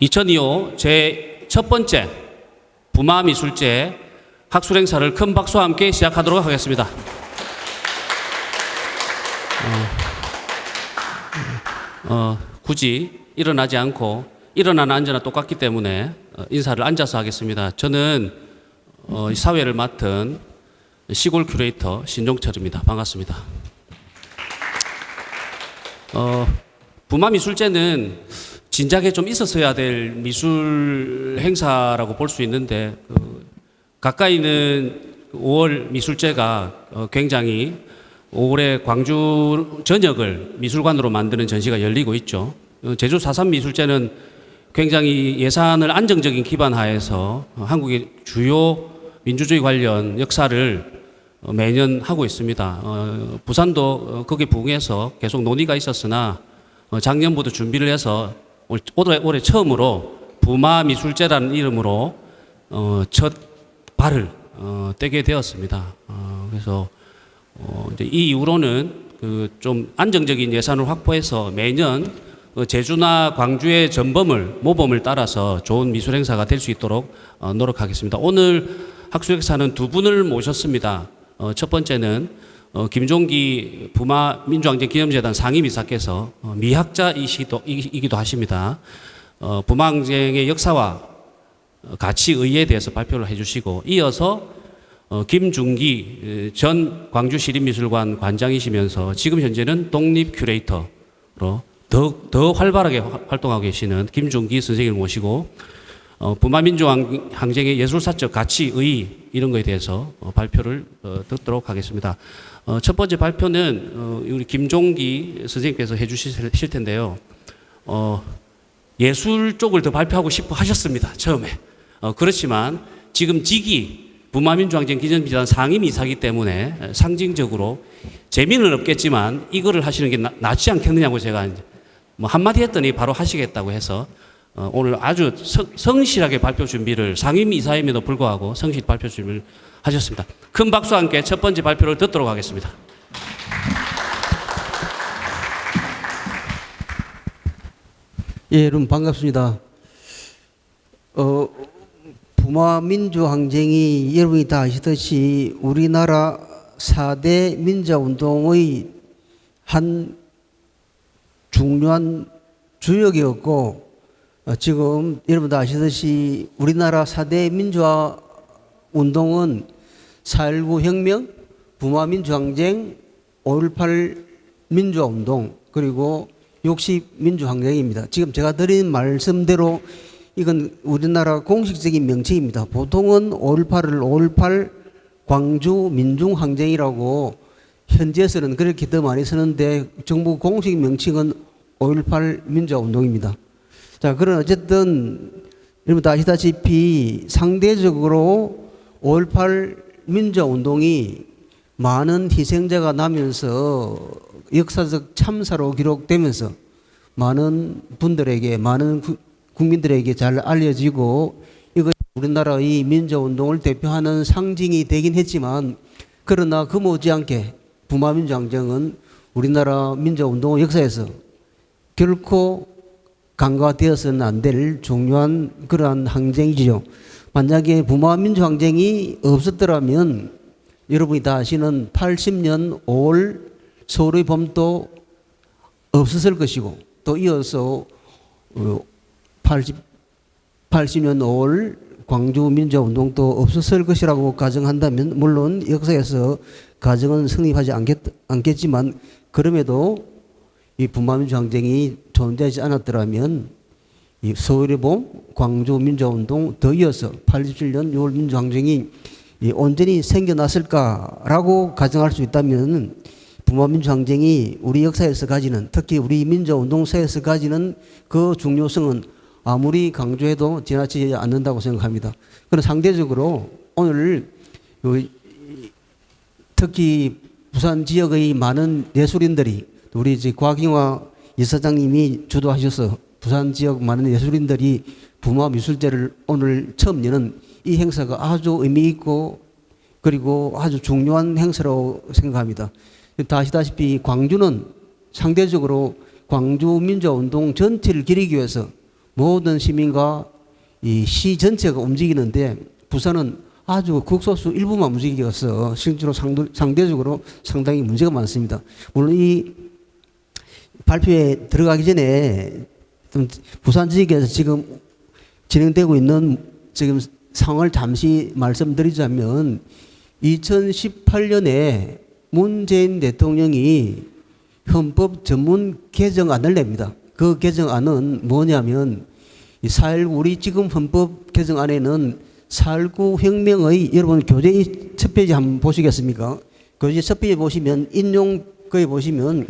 2025 제 첫 번째 부마미술제 학술 행사를 큰 박수와 함께 시작하도록 하겠습니다. 굳이 일어나지 않고 일어나나 앉아나 똑같기 때문에 인사를 앉아서 하겠습니다. 저는 사회를 맡은 시골 큐레이터 신종철입니다. 반갑습니다. 부마미술제는 진작에 좀 있었어야 될 미술 행사라고 볼 수 있는데 가까이는 5월 미술제가 굉장히 올해 광주 전역을 미술관으로 만드는 전시가 열리고 있죠. 제주 4.3 미술제는 굉장히 예산을 안정적인 기반 하에서 한국의 주요 민주주의 관련 역사를 매년 하고 있습니다. 부산도 거기에 부응해서 계속 논의가 있었으나 작년부터 준비를 해서 올해 처음으로 부마미술제라는 이름으로 첫 발을 떼게 되었습니다. 그래서 이제 이 이후로는 좀 안정적인 예산을 확보해서 매년 제주나 광주의 모범을 따라서 좋은 미술 행사가 될 수 있도록 노력하겠습니다. 오늘 학술 행사는 두 분을 모셨습니다. 첫 번째는 김종기 부마민주항쟁기념재단 상임이사께서 미학자이기도 하십니다. 부마항쟁의 역사와 가치의에 대해서 발표를 해주시고 이어서 김중기 전 광주시립미술관 관장이시면서 지금 현재는 독립큐레이터로 더 활발하게 활동하고 계시는 김중기 선생님을 모시고 부마민주항쟁의 예술사적 가치의 이런 거에 대해서 발표를 듣도록 하겠습니다. 첫 번째 발표는 우리 김종기 선생님께서 해주실 텐데요. 예술 쪽을 더 발표하고 싶어 하셨습니다. 처음에. 그렇지만 지금 직위 부마민주항쟁 기념재단 상임이사이기 때문에 상징적으로 재미는 없겠지만 이거를 하시는 게 낫지 않겠느냐고 제가 뭐 한마디 했더니 바로 하시겠다고 해서 오늘 아주 성실하게 발표 준비를 상임이사임에도 불구하고 성실 발표 준비를 하셨습니다. 큰 박수와 함께 첫 번째 발표를 듣도록 하겠습니다. 예, 여러분 반갑습니다. 부마민주항쟁이 여러분이 다 아시듯이 우리나라 4대 민주화운동의 한 중요한 주역이었고 지금 여러분 다 아시듯이 우리나라 4대 민주화 운동은 4.19 혁명, 부마민주항쟁, 5.18 민주화운동 그리고 60 민주항쟁입니다. 지금 제가 드린 말씀대로 이건 우리나라 공식적인 명칭입니다. 보통은 5.18을 5.18 광주 민중항쟁이라고 현지에서는 그렇게 더 많이 쓰는데 정부 공식 명칭은 5.18 민주화운동입니다. 자, 그럼 어쨌든 여러분 다 아시다시피 상대적으로 5.18 민주화운동이 많은 희생자가 나면서 역사적 참사로 기록되면서 많은 분들에게 많은 국민들에게 잘 알려지고 이것이 우리나라의 민주화운동을 대표하는 상징이 되긴 했지만 그러나 그 못지않게 부마민주항쟁은 우리나라 민주화운동 역사에서 결코 간과되어서는 안 될 중요한 그러한 항쟁이죠. 만약에 부마민주항쟁이 없었더라면 여러분이 다 아시는 80년 5월 서울의 봄도 없었을 것이고 또 이어서 80년 5월 광주 민주화운동도 없었을 것이라고 가정한다면 물론 역사에서 가정은 성립하지 않겠지만 그럼에도 이 부마민주항쟁이 존재하지 않았더라면 이 서울의 봄, 광주 민주화운동 더 이어서 87년 6월 민주항쟁이 온전히 생겨났을까라고 가정할 수 있다면 부마민주항쟁이 우리 역사에서 가지는 특히 우리 민주화운동사에서 가지는 그 중요성은 아무리 강조해도 지나치지 않는다고 생각합니다. 그런 상대적으로 오늘 특히 부산 지역의 많은 예술인들이 우리 이제 곽영화 이사장님이 주도하셔서 부산 지역 많은 예술인들이 부마미술제를 오늘 처음 여는 이 행사가 아주 의미 있고 그리고 아주 중요한 행사라고 생각합니다. 다 아시다시피 광주는 상대적으로 광주 민주화운동 전체를 기리기 위해서 모든 시민과 이 시 전체가 움직이는데 부산은 아주 극소수 일부만 움직여서 실제로 상대적으로 상당히 문제가 많습니다. 물론 이 발표에 들어가기 전에 부산 지역에서 지금 진행되고 있는 지금 상황을 잠시 말씀드리자면 2018년에 문재인 대통령이 헌법 전문 개정안을 냅니다. 그 개정안은 뭐냐면 4.19 우리 지금 헌법 개정안에는 4.19 혁명의 여러분 교재 첫 페이지 한번 보시겠습니까? 교재 첫 페이지 보시면 인용거에 보시면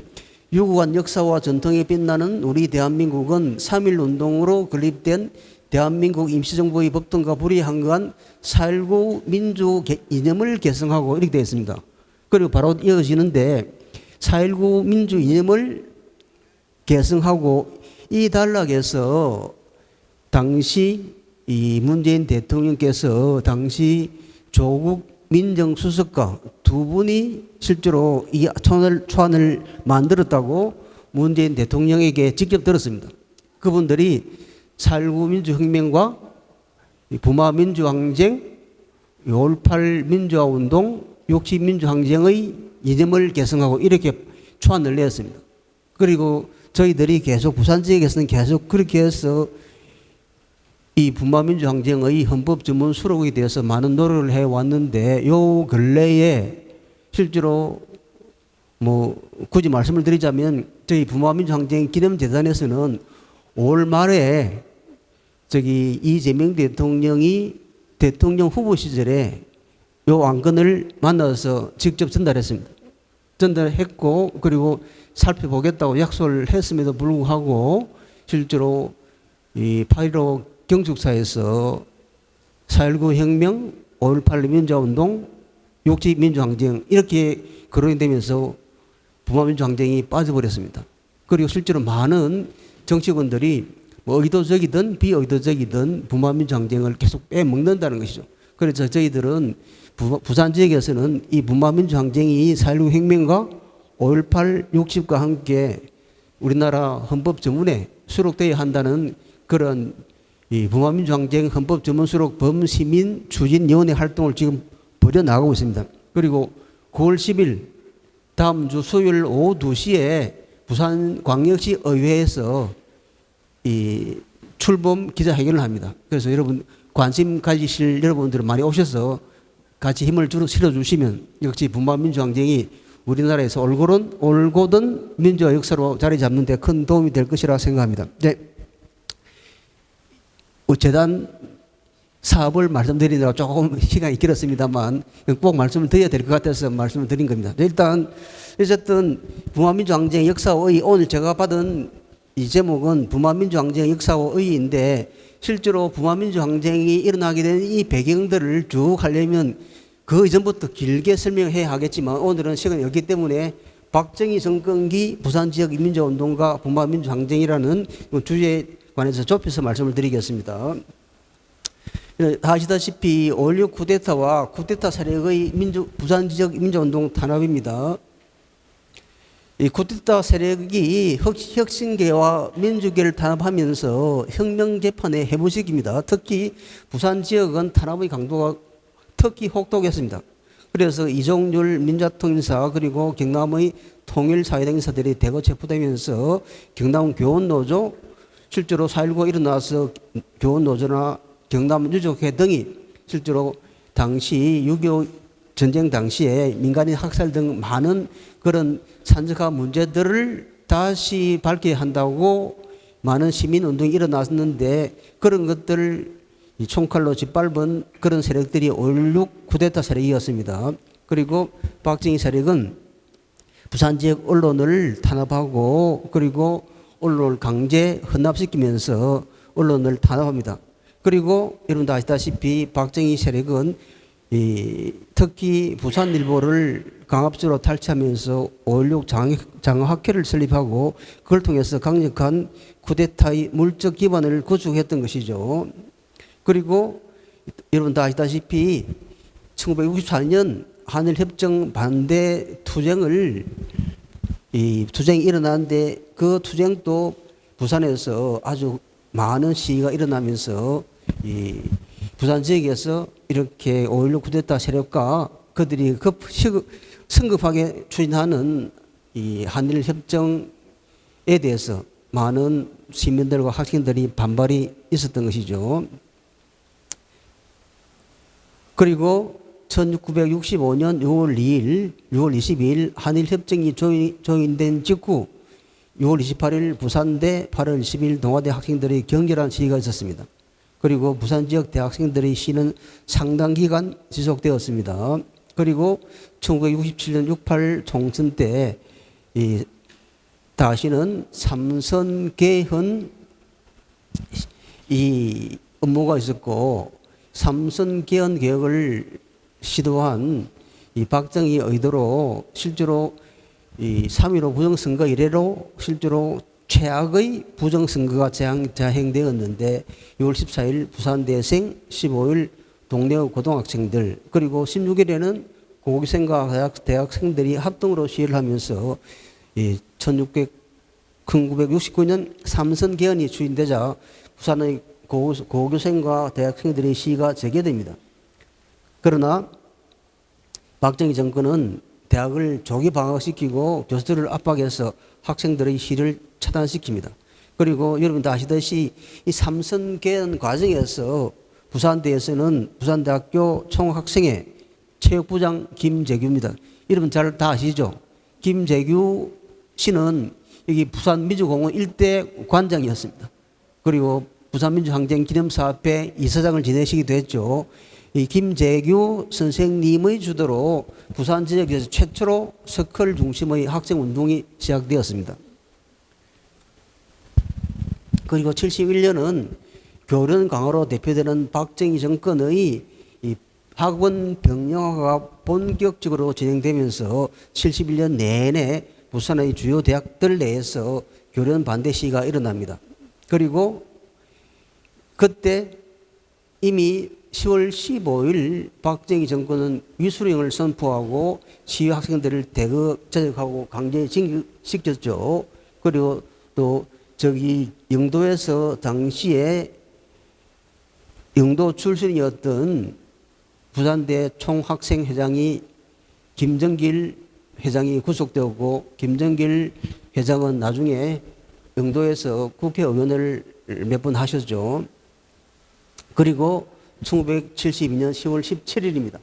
유구한 역사와 전통에 빛나는 우리 대한민국은 3.1 운동으로 건립된 대한민국 임시정부의 법통과 불이항거한 4.19 민주 이념을 계승하고 이렇게 되어 있습니다. 그리고 바로 이어지는데 4.19 민주 이념을 계승하고 이 단락에서 당시 이 문재인 대통령께서 당시 조국 민정수석과 두 분이 실제로 이 초안을 만들었다고 문재인 대통령에게 직접 들었습니다. 그분들이 4.19 민주혁명과 부마 민주항쟁, 5.18 민주화운동, 60 민주항쟁의 이념을 계승하고 이렇게 초안을 냈습니다. 그리고 저희들이 계속 부산 지역에서는 계속 그렇게 해서 이 부마민주항쟁의 헌법 전문 수록에 대해서 많은 노력을 해왔는데 요 근래에 실제로 뭐 굳이 말씀을 드리자면 저희 부마민주항쟁 기념재단에서는 올 말에 저기 이재명 대통령이 대통령 후보 시절에 요 안건을 만나서 직접 전달했습니다. 전달했고 그리고 살펴보겠다고 약속을 했음에도 불구하고 실제로 이 8.15 경축사에서 4.19 혁명, 5.18 민주화운동, 60 민주항쟁 이렇게 거론이 되면서 부마민주항쟁이 빠져버렸습니다. 그리고 실제로 많은 정치권들이 뭐 의도적이든 비의도적이든 부마민주항쟁을 계속 빼먹는다는 것이죠. 그래서 저희들은 부산 지역에서는 이 부마민주항쟁이 4.19 혁명과 5.18 60과 함께 우리나라 헌법 전문에 수록되어야 한다는 그런 이 부마민주항쟁 헌법 전문 수록 범시민 추진위원회 활동을 지금 벌여나가고 있습니다. 그리고 9월 10일 다음 주 수요일 오후 2시에 부산광역시 의회에서 이 출범 기자회견을 합니다. 그래서 여러분 관심 가지실 여러분들은 많이 오셔서 같이 힘을 실어주시면 역시 부마민주항쟁이 우리나라에서 올곧은 민주화 역사로 자리 잡는 데 큰 도움이 될 것이라 생각합니다. 네. 재단 사업을 말씀드리느라 조금 시간이 길었습니다만 꼭 말씀을 드려야 될 것 같아서 말씀을 드린 겁니다. 일단 어쨌든 부마민주항쟁 역사의 오늘 제가 받은 이 제목은 부마민주항쟁 역사의인데 실제로 부마민주항쟁이 일어나게 된 이 배경들을 쭉 하려면 그 이전부터 길게 설명해야 하겠지만 오늘은 시간이 없기 때문에 박정희 정권기 부산지역 민주화운동과 부마민주항쟁이라는 주제에 관해서 좁혀서 말씀을 드리겠습니다. 다 아시다시피 5.16 쿠데타와 쿠데타 세력의 부산지역 민주화운동 탄압입니다. 이 쿠데타 세력이 혁신계와 민주계를 탄압하면서 혁명 재판에 해부식입니다. 특히 부산 지역은 탄압의 강도가 특히 혹독했습니다. 그래서 이종률 민주통일사 그리고 경남의 통일사회당 인사들이 대거 체포되면서 경남 교원노조 실제로 4.19 일어나서 교원노조나 경남 유족회 등이 실제로 당시 6.25 전쟁 당시에 민간인 학살 등 많은 그런 산적한 문제들을 다시 밝혀야 한다고 많은 시민운동이 일어났는데 그런 것들을 총칼로 짓밟은 그런 세력들이 5.16 쿠데타 세력이었습니다. 그리고 박정희 세력은 부산 지역 언론을 탄압하고 그리고 언론을 강제 헌납시키면서 언론을 탄압합니다. 그리고 여러분도 아시다시피 박정희 세력은 특히 부산일보를 강압적으로 탈취하면서 5.16 장학회를 설립하고 그걸 통해서 강력한 쿠데타의 물적 기반을 구축했던 것이죠. 그리고 여러분도 아시다시피 1964년 한일협정 반대 투쟁이 일어났는데 그 투쟁도 부산에서 아주 많은 시위가 일어나면서 이 부산 지역에서 이렇게 5.16 쿠데타 세력과 그들이 성급하게 추진하는 이 한일 협정에 대해서 많은 시민들과 학생들이 반발이 있었던 것이죠. 그리고 1965년 6월 2일, 6월 22일 한일 협정이 조인된 직후 6월 28일 부산대, 8월 10일 동아대 학생들의 격렬한 시위가 있었습니다. 그리고 부산 지역 대학생들의 시위는 상당 기간 지속되었습니다. 그리고 1967년 68 총선 때 다시는 삼선 개헌 이 업무가 있었고, 삼선 개헌 개혁을 시도한 이 박정희 의도로 실제로 이 3.15 부정선거 이래로 실제로 최악의 부정선거가 자행되었는데 6월 14일 부산대생, 15일 동네 고등학생들, 그리고 16일에는 고교생과 대학생들이 합동으로 시위를 하면서 1969년 삼선 개헌이 추진되자 부산의 고교생과 대학생들의 시위가 재개됩니다. 그러나 박정희 정권은 대학을 조기 방학시키고 교수들을 압박해서 학생들의 시위를 차단시킵니다. 그리고 여러분도 아시듯이 이 삼선 개헌 과정에서 부산대에서는 부산대학교 총학생회 체육부장 김재규입니다. 여러분 잘 다 아시죠? 김재규 씨는 여기 부산민주공원 일대 관장이었습니다. 그리고 부산민주항쟁 기념사업회 이사장을 지내시기도 했죠. 이 김재규 선생님의 주도로 부산 지역에서 최초로 서클 중심의 학생운동이 시작되었습니다. 그리고 71년은 교련 강화로 대표되는 박정희 정권의 이 학원 병영화가 본격적으로 진행되면서 71년 내내 부산의 주요 대학들 내에서 교련 반대 시위가 일어납니다. 그리고 그때 이미 10월 15일 박정희 정권은 위수령을 선포하고 시위 학생들을 대거 저격하고 강제 징역시켰죠. 그리고 또 저기 영도에서 당시에 영도 출신이었던 부산대 총학생회장이 김정길 회장이 구속되었고, 김정길 회장은 나중에 영도에서 국회의원을 몇 번 하셨죠. 그리고 1972년 10월 17일입니다.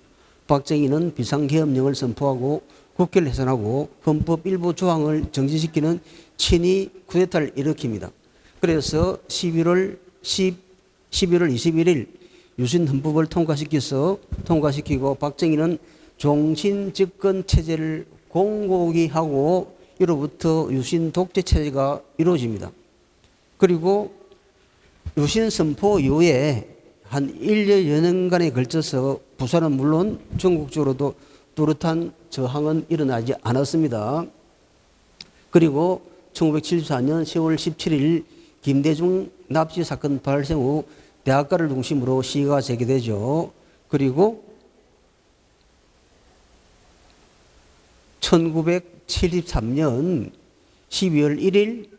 박정희는 비상계엄령을 선포하고 국회를 해산하고 헌법 일부 조항을 정지시키는 친위 쿠데타를 일으킵니다. 그래서 11월 21일 유신 헌법을 통과시키고 박정희는 종신 집권 체제를 공고히 하고 이로부터 유신 독재 체제가 이루어집니다. 그리고 유신 선포 이후에 한 1여 년간에 걸쳐서 부산은 물론 전국적으로도 뚜렷한 저항은 일어나지 않았습니다. 그리고 1974년 10월 17일 김대중 납치 사건 발생 후 대학가를 중심으로 시위가 재개되죠. 그리고 1973년 12월 1일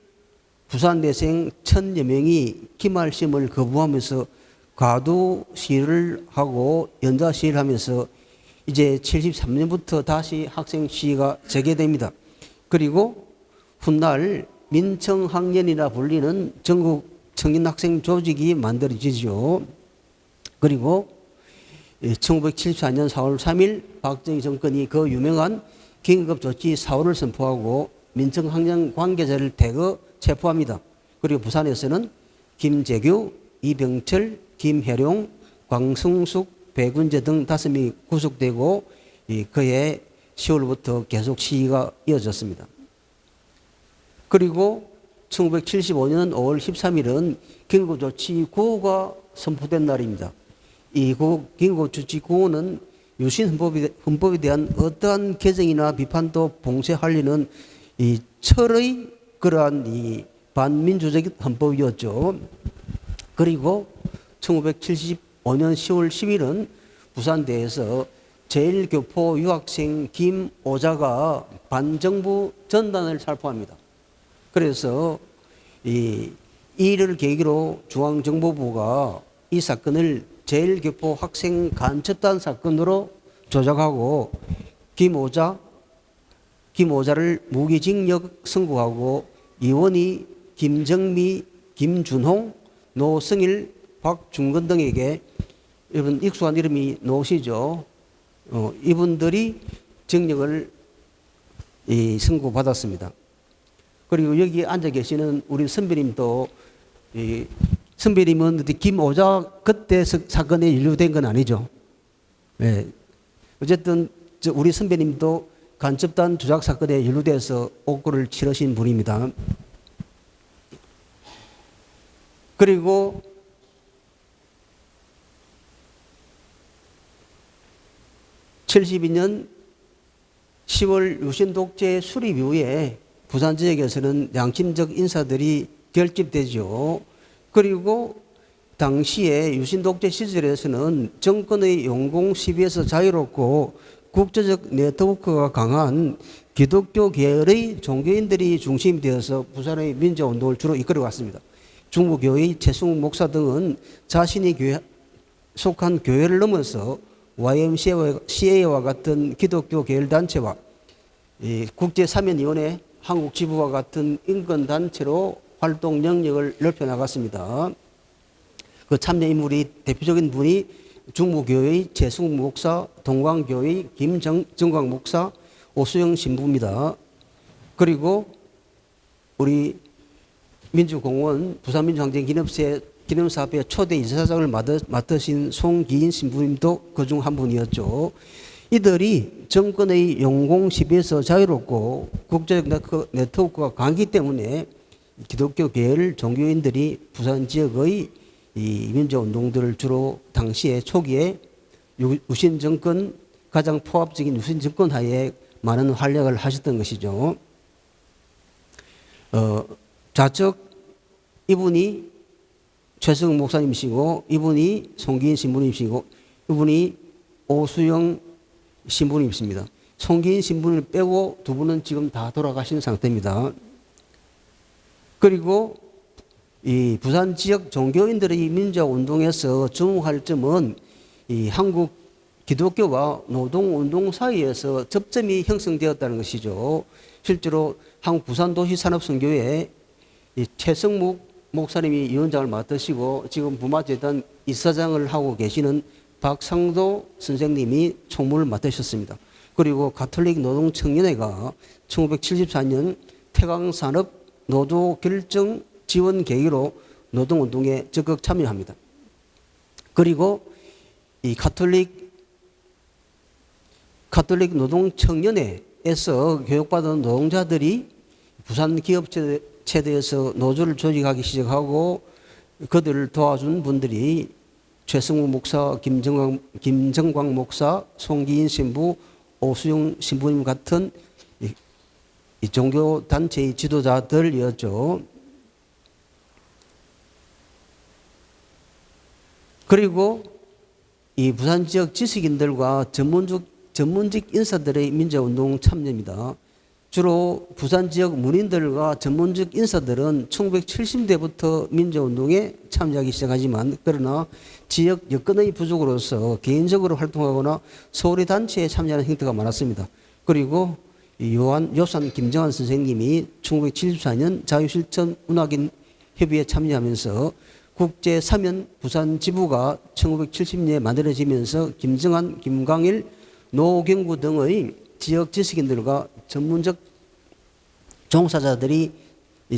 부산대생 1000여 명이 기말심을 거부하면서 과도 시위를 하고 연좌 시위를 하면서 이제 73년부터 다시 학생 시위가 재개됩니다. 그리고 훗날 민청학년이라 불리는 전국 청년학생 조직이 만들어지죠. 그리고 1974년 4월 3일 박정희 정권이 그 유명한 긴급조치 4호를 선포하고 민청학년 관계자를 대거 체포합니다. 그리고 부산에서는 김재규, 이병철, 김혜룡, 광승숙, 백운재 등 5명이 구속되고 그해 10월부터 계속 시위가 이어졌습니다. 그리고 1975년 5월 13일은 긴급조치 9호가 선포된 날입니다. 이 긴급조치 9호는 유신 헌법에 대한 어떠한 개정이나 비판도 봉쇄할 리는 이 철의 그러한 이 반민주적 헌법이었죠. 그리고 1975년 10월 10일은 부산대에서 제1교포 유학생 김오자가 반정부 전단을 살포합니다. 그래서 이 이를 계기로 중앙정보부가 이 사건을 제일교포 학생 간첩단 사건으로 조작하고 김오자를 무기징역 선고하고 이원희, 김정미, 김준홍, 노승일, 박중근 등에게 여러분 익숙한 이름이 노시죠. 이분들이 징역을 선고받았습니다. 그리고 여기 앉아 계시는 우리 선배님도 선배님은 김오자 그때 사건에 연루된 건 아니죠. 네. 어쨌든 우리 선배님도 간첩단 조작 사건에 연루돼서 옥고를 치르신 분입니다. 그리고 (72년 10월) 유신 독재 수립 이후에 부산 지역에서는 양심적 인사들이 결집되죠. 그리고 당시에 유신 독재 시절에서는 정권의 용공 시비에서 자유롭고 국제적 네트워크가 강한 기독교 계열의 종교인들이 중심이 되어서 부산의 민주운동을 주로 이끌어갔습니다. 중부교회 최승욱 목사 등은 자신이 속한 교회를 넘어서 YMCA와 같은 기독교 계열 단체와 국제사면위원회 한국지부와 같은 인권단체로 활동 영역을 넓혀나갔습니다. 그 참여 인물이 대표적인 분이 중부교회 최승욱 목사, 동광교회 김정광 목사, 오수영 신부입니다. 그리고 우리 민주공원 부산민주항쟁 기념사업회 초대 이사장을 맡으신 송기인 신부님도 그중 한 분이었죠. 이들이 정권의 용공 시비에서 자유롭고 국제적 네트워크가 강하기 때문에 기독교 계열 종교인들이 부산 지역의 이 민주운동들을 주로 당시에 초기에 유신 정권 가장 포압적인 유신 정권 하에 많은 활약을 하셨던 것이죠. 좌측 이분이 최승욱 목사님이시고 이분이 송기인 신부님이시고 이분이 오수영 신부님이십니다. 송기인 신부님을 빼고 두 분은 지금 다 돌아가신 상태입니다. 그리고 이 부산 지역 종교인들의 민주운동에서 주목할 점은 이 한국 기독교와 노동운동 사이에서 접점이 형성되었다는 것이죠. 실제로 한국 부산도시산업선교회 최성묵 목사님이 위원장을 맡으시고 지금 부마재단 이사장을 하고 계시는 박상도 선생님이 총무를 맡으셨습니다. 그리고 가톨릭 노동청년회가 1974년 태광산업 노조 결정 지원 계기로 노동운동에 적극 참여합니다. 그리고 이 가톨릭 노동청년회에서 교육받은 노동자들이 부산 기업체대에서 노조를 조직하기 시작하고 그들을 도와준 분들이 최승우 목사, 김정광 목사, 송기인 신부, 오수영 신부님 같은 이 종교단체의 지도자들이었죠. 그리고 이 부산 지역 지식인들과 전문직 인사들의 민주운동 참여입니다. 주로 부산 지역 문인들과 전문직 인사들은 1970년대부터 민주운동에 참여하기 시작하지만 그러나 지역 여건의 부족으로서 개인적으로 활동하거나 소리 단체에 참여하는 형태가 많았습니다. 그리고 요산 김정환 선생님이 1974년 자유실천 운학인 협의회에 참여하면서 국제사면 부산 지부가 1970년에 만들어지면서 김정환, 김광일, 노경구 등의 지역 지식인들과 전문적 종사자들의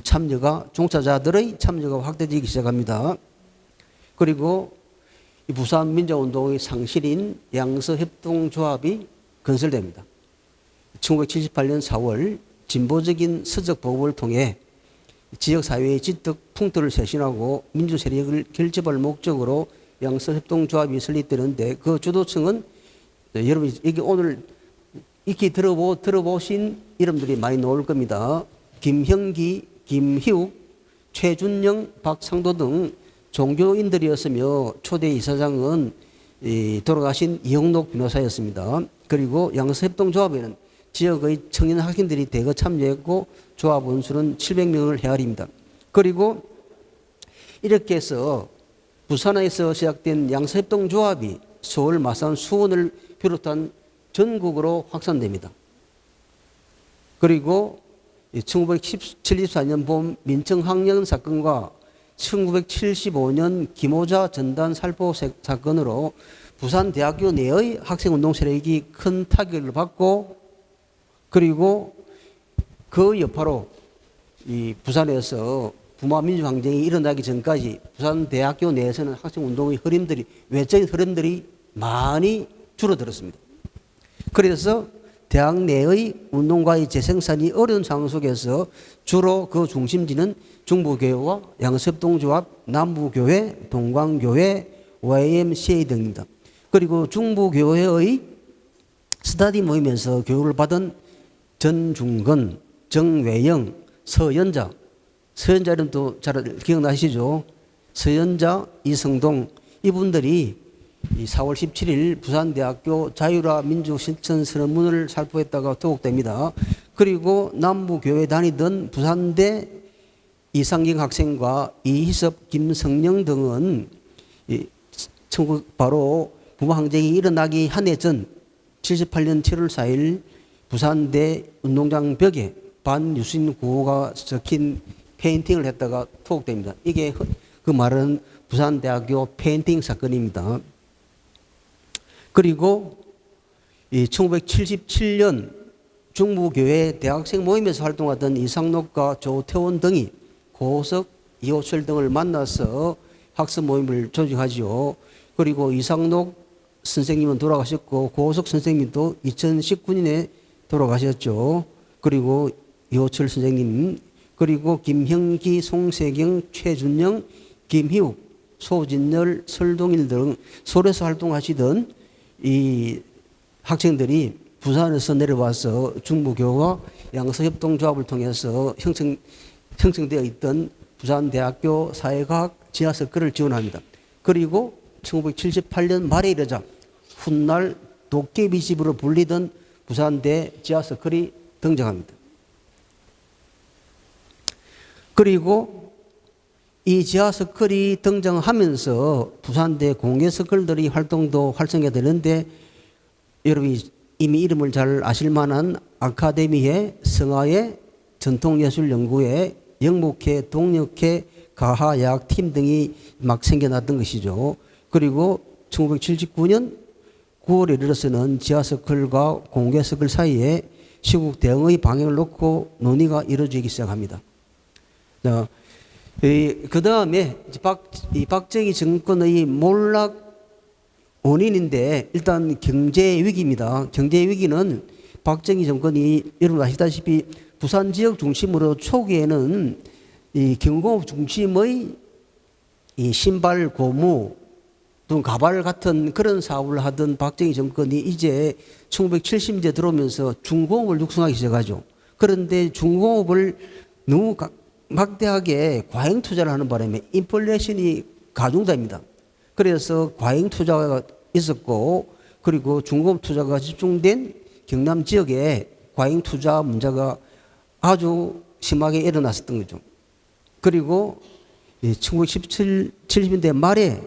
참여가 확대되기 시작합니다. 그리고 이 부산 민주운동의 상실인 양서협동조합이 건설됩니다. 1978년 4월 진보적인 서적 보급을 통해 지역사회의 지적 풍토를 쇄신하고 민주세력을 결집할 목적으로 양서협동조합이 설립되는데 그 주도층은 여러분이 여기 오늘 익히 들어보신 이름들이 많이 나올 겁니다. 김형기, 김희욱, 최준영, 박상도 등 종교인들이었으며 초대 이사장은 돌아가신 이영록 변호사였습니다. 그리고 양서협동조합에는 지역의 청년 학생들이 대거 참여했고 조합 원수는 700명을 헤아립니다. 그리고 이렇게 해서 부산에서 시작된 양서협동조합이 서울, 마산, 수원을 비롯한 전국으로 확산됩니다. 그리고 1974년 봄 민청학령 사건과 1975년 김호자 전단 살포 사건으로 부산대학교 내의 학생운동 세력이 큰 타격을 받고, 그리고 그 여파로 이 부산에서 부마민주항쟁이 일어나기 전까지 부산대학교 내에서는 학생운동의 흐름들이, 외적인 흐름들이 많이 줄어들었습니다. 그래서 대학 내의 운동가의 재생산이 어려운 상황 속에서 주로 그 중심지는 중부교회와 양서협동조합, 남부교회, 동광교회, YMCA 등입니다. 그리고 중부교회의 스터디 모임에서 교육을 받은 전중근, 정외영, 서연자, 서연자 이름도 잘 기억나시죠? 서연자, 이성동, 이분들이 4월 17일 부산대학교 자유라 민주실천 선언문을 살포했다가 도곡됩니다. 그리고 남부교회 다니던 부산대 이상경 학생과 이희섭, 김성령 등은 바로 부마항쟁이 일어나기 한 해 전 78년 7월 4일 부산대 운동장 벽에 반유신 구호가 적힌 페인팅을 했다가 토곡됩니다. 이게 그 말은 부산대학교 페인팅 사건입니다. 그리고 1977년 중부교회 대학생 모임에서 활동하던 이상록과 조태원 등이 고석, 이호철 등을 만나서 학습 모임을 조직하지요. 그리고 이상록 선생님은 돌아가셨고 고석 선생님도 2019년에 돌아가셨죠. 그리고 이호철 선생님, 그리고 김형기, 송세경, 최준영, 김희욱, 소진열, 설동일 등 서울에서 활동하시던 이 학생들이 부산에서 내려와서 중부교와 양서협동조합을 통해서 형성되어 있던 부산대학교 사회과학 지하서클을 지원합니다. 그리고 1978년 말에 이르자 훗날 도깨비집으로 불리던 부산대 지하서클이 등장합니다. 그리고 이 지하서클이 등장하면서 부산대 공예서클들의 활동도 활성화되는데, 여러분이 이미 이름을 잘 아실 만한 아카데미회, 성화회, 전통예술연구회, 영목회, 동력회, 가하야학팀 등이 막 생겨났던 것이죠. 그리고 1979년 9월에 이르러서는 지하서클과 공개서클 사이에 시국 대응의 방향을 놓고 논의가 이루어지기 시작합니다. 그 다음에 박정희 정권의 몰락 원인인데, 일단 경제 위기입니다. 경제 위기는 박정희 정권이 여러분 아시다시피 부산 지역 중심으로 초기에는 이 경공업 중심의 이 신발, 고무, 또 가발 같은 그런 사업을 하던 박정희 정권이 이제 1970년대 들어오면서 중공업을 육성하기 시작하죠. 그런데 중공업을 너무 막대하게 과잉 투자를 하는 바람에 인플레이션이 가중됩니다. 그래서 과잉 투자가 있었고, 그리고 중공업 투자가 집중된 경남 지역에 과잉 투자 문제가 아주 심하게 일어났었던 거죠. 그리고 1970년대 말에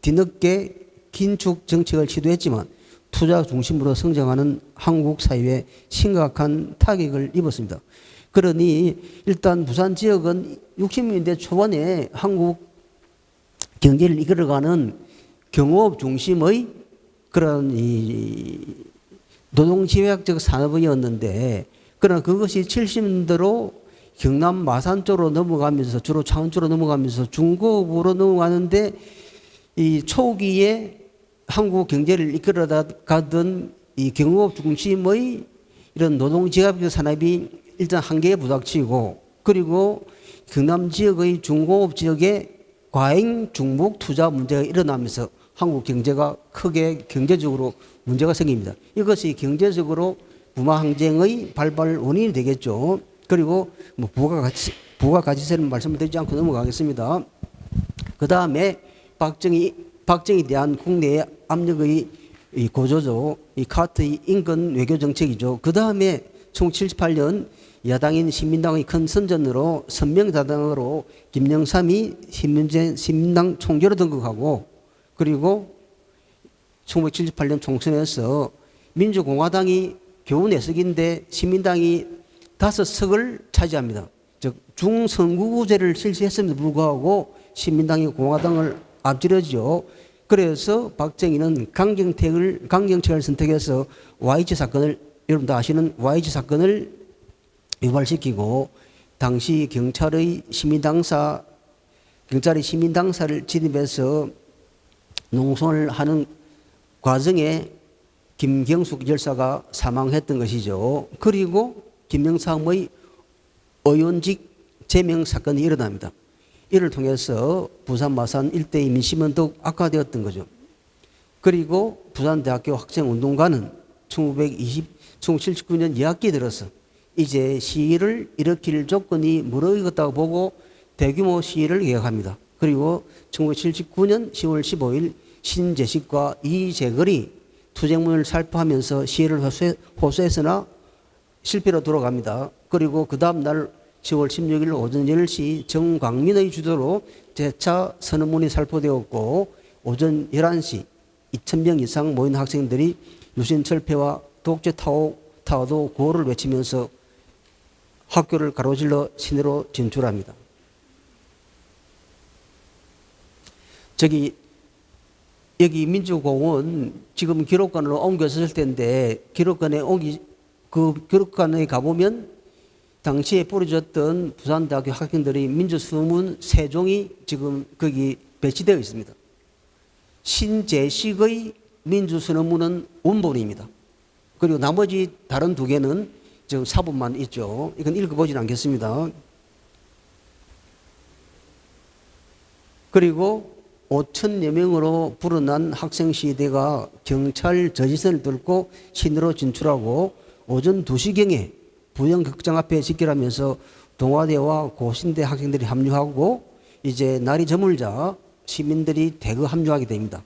뒤늦게 긴축 정책을 시도했지만 투자 중심으로 성장하는 한국 사회에 심각한 타격을 입었습니다. 그러니 일단 부산 지역은 60년대 초반에 한국 경제를 이끌어가는 경호업 중심의 그런 이 노동지회학적 산업이었는데, 그러나 그것이 70년대로 경남 마산 쪽으로 넘어가면서, 주로 창원 쪽으로 넘어가면서 중공업으로 넘어가는데, 이 초기에 한국 경제를 이끌어가던 이 경호업 중심의 이런 노동지회학적 산업이 일단 한계에 부닥치고, 그리고 경남 지역의 중공업 지역에 과잉 중복 투자 문제가 일어나면서 한국 경제가 크게 경제적으로 문제가 생깁니다. 이것이 경제적으로 부마항쟁의 발발 원인이 되겠죠. 그리고 뭐 부가가치세는 말씀드리지 않고 넘어가겠습니다. 그 다음에 박정희에 대한 국내의 압력의 이 고조죠. 이 카트의 인권 외교 정책이죠. 그 다음에 1978년 야당인 신민당의 큰 선전으로 선명다당으로 김영삼이 신민당 총재로 등극하고, 그리고 1978년 총선에서 민주공화당이 겨우 4석인데 신민당이 5석을 차지합니다. 즉 중선거구제를 실시했음에도 불구하고 신민당이 공화당을 앞지르죠. 그래서 박정희는 강경책을 선택해서 YG 사건을, 여러분도 아시는 YG 사건을 유발시키고, 당시 경찰이 시민당사를 진입해서 농성을 하는 과정에 김경숙 열사가 사망했던 것이죠. 그리고 김영삼의 의원직 제명 사건이 일어납니다. 이를 통해서 부산 마산 일대의 민심은 더욱 악화되었던 거죠. 그리고 부산대학교 학생운동가는 1979년 2학기에 들어서 이제 시위를 일으킬 조건이 무르익었다고 보고 대규모 시위를 계획합니다. 그리고 1979년 10월 15일 신재식과 이재걸이 투쟁문을 살포하면서 시위를 호소했으나 실패로 돌아갑니다. 그리고 그 다음 날 10월 16일 오전 10시 정광민의 주도로 재차 선언문이 살포되었고, 오전 11시 2,000명 이상 모인 학생들이 유신철폐와 독재 타워도 구호를 외치면서 학교를 가로질러 시내로 진출합니다. 여기 민주공원 지금 기록관으로 옮겨졌을 텐데, 기록관에 가보면 당시에 뿌려졌던 부산대학교 학생들의 민주수문 3종이 지금 거기 배치되어 있습니다. 신재식의 민주선언문은 원본입니다. 그리고 나머지 다른 2개는 지금 사본만 있죠. 이건 읽어보지는 않겠습니다. 그리고 5,000여 명으로 불어난 학생시위대가 경찰 저지선을 뚫고 시내로 진출하고, 오전 2시경에 부영극장 앞에 집결하면서 동아대와 고신대 학생들이 합류하고, 이제 날이 저물자 시민들이 대거 합류하게 됩니다.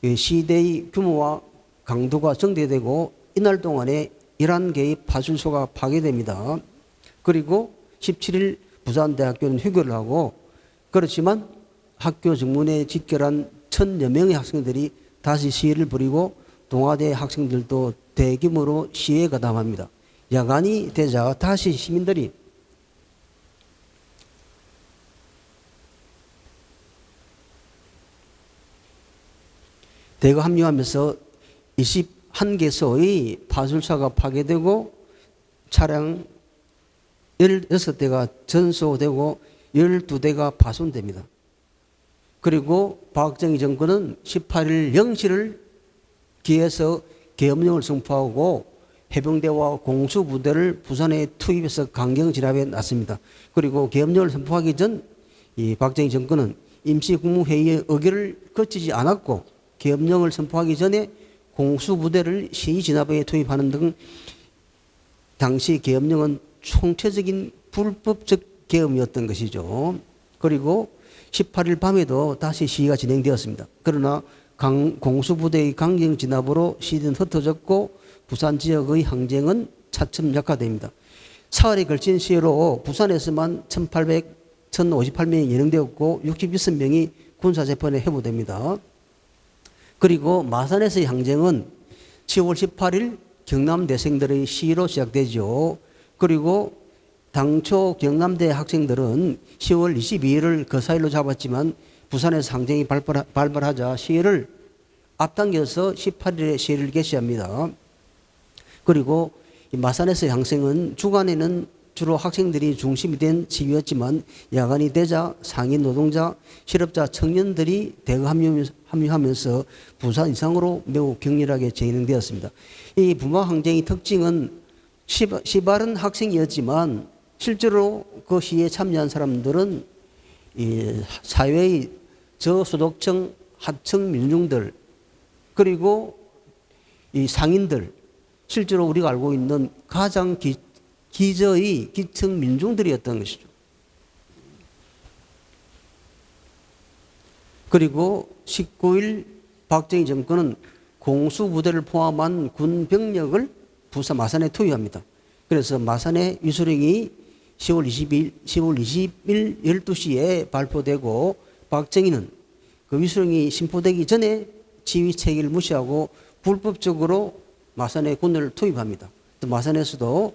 시위대의 규모와 강도가 정대되고, 이날 동안에 11개의 파출소가 파괴됩니다. 그리고 17일 부산대학교는 휴교를 하고, 그렇지만 학교 정문에 집결한 1,000여 명의 학생들이 다시 시위를 벌이고, 동아대 학생들도 대규모로 시위에 가담합니다. 야간이 되자 다시 시민들이 대거 합류하면서 21개소의 파출소가 파괴되고, 차량 16대가 전소되고 12대가 파손됩니다. 그리고 박정희 정권은 18일 0시를 기해서 계엄령을 선포하고 해병대와 공수부대를 부산에 투입해서 강경 진압에 나섭니다. 그리고 계엄령을 선포하기 전 이 박정희 정권은 임시국무회의의 의결을 거치지 않았고, 계엄령을 선포하기 전에 공수부대를 시위 진압에 투입하는 등 당시 계엄령은 총체적인 불법적 계엄이었던 것이죠. 그리고 18일 밤에도 다시 시위가 진행되었습니다. 그러나 공수부대의 강경 진압으로 시위는 흩어졌고, 부산 지역의 항쟁은 차츰 약화됩니다. 사흘에 걸친 시위로 부산에서만 1,058명이 연행되었고 66명이 군사재판에 회부됩니다. 그리고 마산에서의 항쟁은 10월 18일 경남대생들의 시위로 시작되죠. 그리고 당초 경남대 학생들은 10월 22일을 거사일로 잡았지만 부산에서 항쟁이 발발하자 시위를 앞당겨서 18일에 시위를 개시합니다. 그리고 마산에서의 항쟁은 주간에는 주로 학생들이 중심이 된 시위였지만 야간이 되자 상인 노동자, 실업자, 청년들이 대거 합류하면서 부산 이상으로 매우 격렬하게 진행되었습니다. 이 부마 항쟁의 특징은 시발은 학생이었지만 실제로 그 시위에 참여한 사람들은 이 사회의 저소득층, 하층 민중들, 그리고 이 상인들, 실제로 우리가 알고 있는 가장 기저의 기층 민중들이었던 것이죠. 그리고 19일 박정희 정권은 공수부대를 포함한 군 병력을 부산 마산에 투입합니다. 그래서 마산의 위수령이 10월 20일 12시에 발표되고 박정희는 그 위수령이 신포되기 전에 지휘 체계를 무시하고 불법적으로 마산에 군대를 투입합니다. 또 마산에서도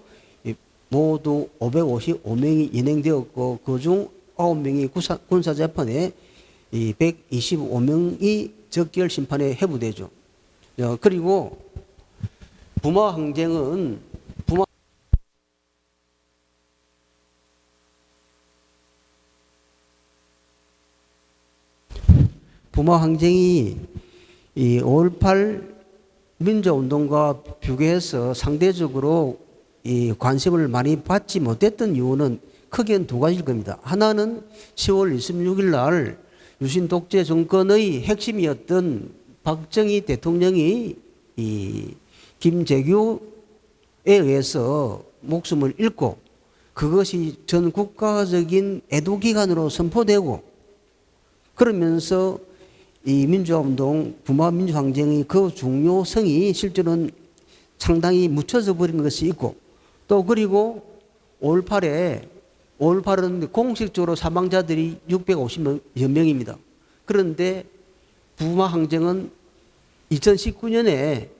모두 555명이 연행되었고 그중 9명이 군사재판에 125명이 적결 심판에 회부되죠. 그리고 부마 항쟁은 부마 항쟁이 이 5.18 민주운동과 비교해서 상대적으로 이 관심을 많이 받지 못했던 이유는 크게는 두 가지일 겁니다. 하나는 10월 26일 날 유신 독재 정권의 핵심이었던 박정희 대통령이 이 김재규에 의해서 목숨을 잃고 그것이 전 국가적인 애도기간으로 선포되고 그러면서 이 민주화운동, 부마민주항쟁의 그 중요성이 실제로는 상당히 묻혀져 버린 것이 있고 또 그리고 5.18은 공식적으로 사망자들이 650여 명입니다. 그런데 부마항쟁은 2019년에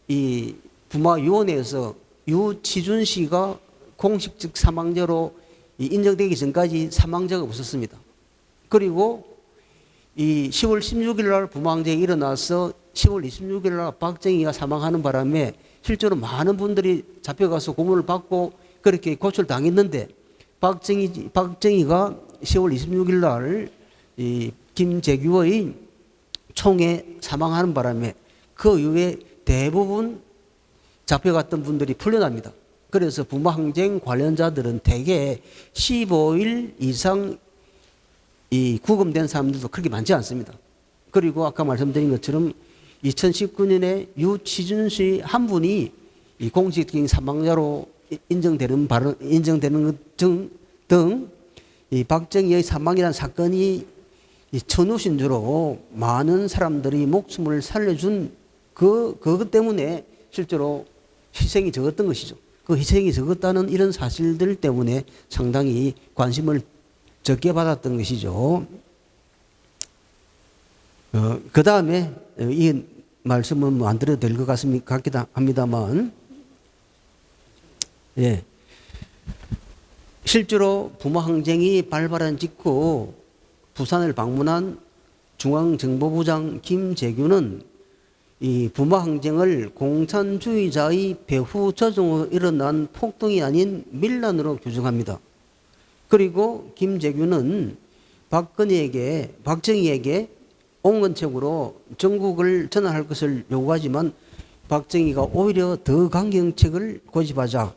이 부마위원회에서 유치준 씨가 공식적 사망자로 인정되기 전까지 사망자가 없었습니다. 그리고 이 10월 16일 날 부마항쟁이 일어나서 10월 26일 날 박정희가 사망하는 바람에 실제로 많은 분들이 잡혀가서 고문을 받고 그렇게 고출당했는데 박정희가 10월 26일 날 이 김재규의 총에 사망하는 바람에 그 이후에 대부분 잡혀갔던 분들이 풀려납니다. 그래서 부마항쟁 관련자들은 대개 15일 이상 이 구금된 사람들도 그렇게 많지 않습니다. 그리고 아까 말씀드린 것처럼 2019년에 유치준 씨 한 분이 이 공식적인 사망자로 인정되는 것 등 이 박정희의 사망이라는 사건이 이 천우신주로 많은 사람들이 목숨을 살려준 그것 때문에 실제로 희생이 적었던 것이죠. 그 희생이 적었다는 이런 사실들 때문에 상당히 관심을 적게 받았던 것이죠. 그 다음에 이 말씀은 뭐 안 드려도 될 것 같기도 합니다만, 예. 실제로 부마항쟁이 발발한 직후 부산을 방문한 중앙정보부장 김재규는 이 부마항쟁을 공산주의자의 배후 조종으로 일어난 폭동이 아닌 밀란으로 규정합니다. 그리고 김재규는 박정희에게 온건책으로 전국을 전환할 것을 요구하지만 박정희가 오히려 더 강경책을 고집하자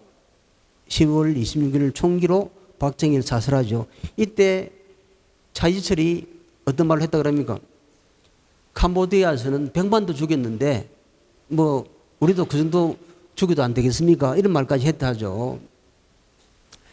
10월 26일 총기로 박정희를 사살하죠. 이때 차지철이 어떤 말을 했다 그럽니까? 캄보디아에서는 100만도 죽였는데 뭐 우리도 그 정도 죽여도 안 되겠습니까? 이런 말까지 했다 하죠.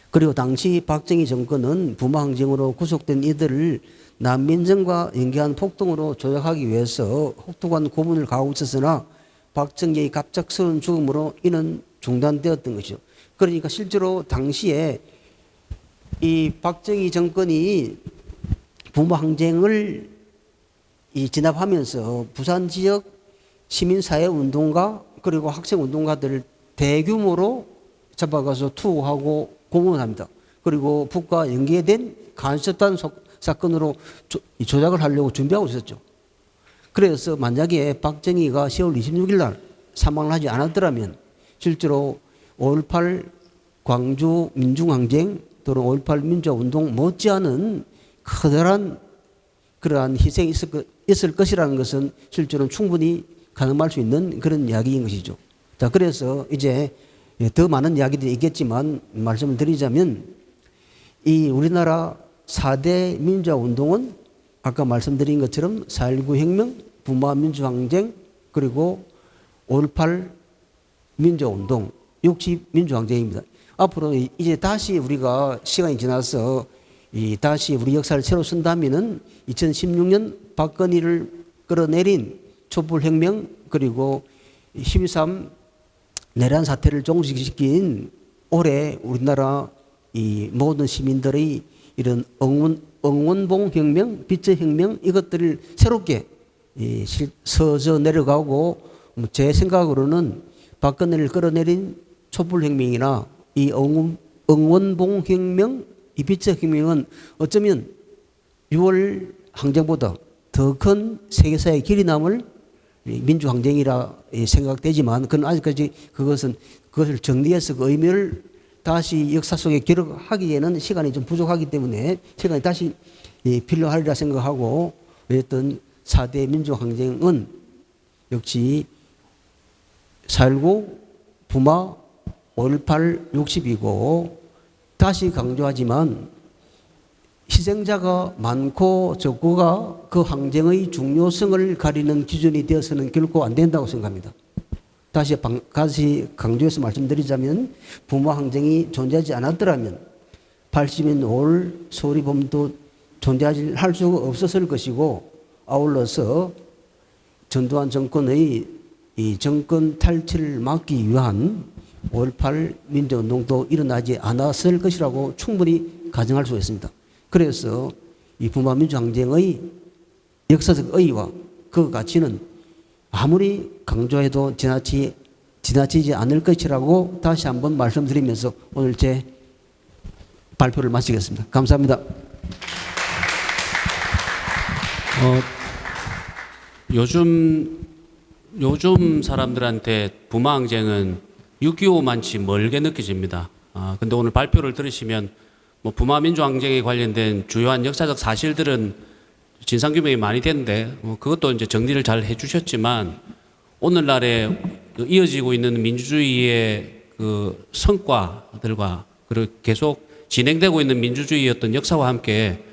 그리고 당시 박정희 정권은 부마항쟁으로 구속된 이들을 난민정과 연계한 폭동으로 조작하기 위해서 혹독한 고문을 가하고 있었으나 박정희의 갑작스러운 죽음으로 이는 중단되었던 것이죠. 그러니까 실제로 당시에 이 박정희 정권이 부마항쟁을 진압하면서 부산 지역 시민사회운동가 그리고 학생운동가들을 대규모로 잡아가서 투옥하고 고문합니다. 그리고 북과 연계된 간첩단 사건으로 조작을 하려고 준비하고 있었죠. 그래서 만약에 박정희가 10월 26일 날 사망을 하지 않았더라면 실제로 5.18 광주 민중항쟁 또는 5.18 민주화운동 못지않은 커다란 그러한 희생이 있을 것이라는 것은 실제로는 충분히 가늠할 수 있는 그런 이야기인 것이죠. 자, 그래서 이제 더 많은 이야기들이 있겠지만 말씀을 드리자면 이 우리나라 4대 민주화운동은 아까 말씀드린 것처럼 4.19 혁명, 부마민주항쟁 그리고 5.18 민주화운동, 60 민주항쟁입니다. 앞으로 이제 다시 우리가 시간이 지나서 다시 우리 역사를 새로 쓴다면은 2016년 박근혜를 끌어내린 촛불혁명 그리고 12.3 내란 사태를 종식시킨 올해 우리나라 이 모든 시민들의 이런 응원봉 혁명, 빛의 혁명 이것들을 새롭게 서져 내려가고 제 생각으로는 박근혜를 끌어내린 촛불혁명이나 이 응원봉 혁명, 이 빛의 혁명은 어쩌면 6월 항쟁보다 더 큰 세계사의 길이 남을 민주항쟁이라 생각되지만 그건 아직까지 그것을 정리해서 그 의미를 다시 역사 속에 기록하기에는 시간이 좀 부족하기 때문에 시간이 다시 필요하리라 생각하고 어쨌든 4대 민주항쟁은 역시 4.19 부마 5.18 60이고 다시 강조하지만 희생자가 많고 적고가 그 항쟁의 중요성을 가리는 기준이 되어서는 결코 안 된다고 생각합니다. 다시 강조해서 말씀드리자면 부마 항쟁이 존재하지 않았더라면 80인 5월 서울이범도 존재할 수가 없었을 것이고 아울러서 전두환 정권의 이 정권 탈취를 막기 위한 5.18 민주운동도 일어나지 않았을 것이라고 충분히 가정할 수 있습니다. 그래서 이 부마 민주항쟁의 역사적 의의와 그 가치는 아무리 강조해도 지나치지 않을 것이라고 다시 한번 말씀드리면서 오늘 제 발표를 마치겠습니다. 감사합니다. 요즘 사람들한테 부마항쟁은 6.25만치 멀게 느껴집니다. 근데 오늘 발표를 들으시면 뭐 부마민주항쟁에 관련된 주요한 역사적 사실들은 진상규명이 많이 됐는데 그것도 이제 정리를 잘 해주셨지만 오늘날에 이어지고 있는 민주주의의 그 성과들과 그리고 계속 진행되고 있는 민주주의의 어떤 역사와 함께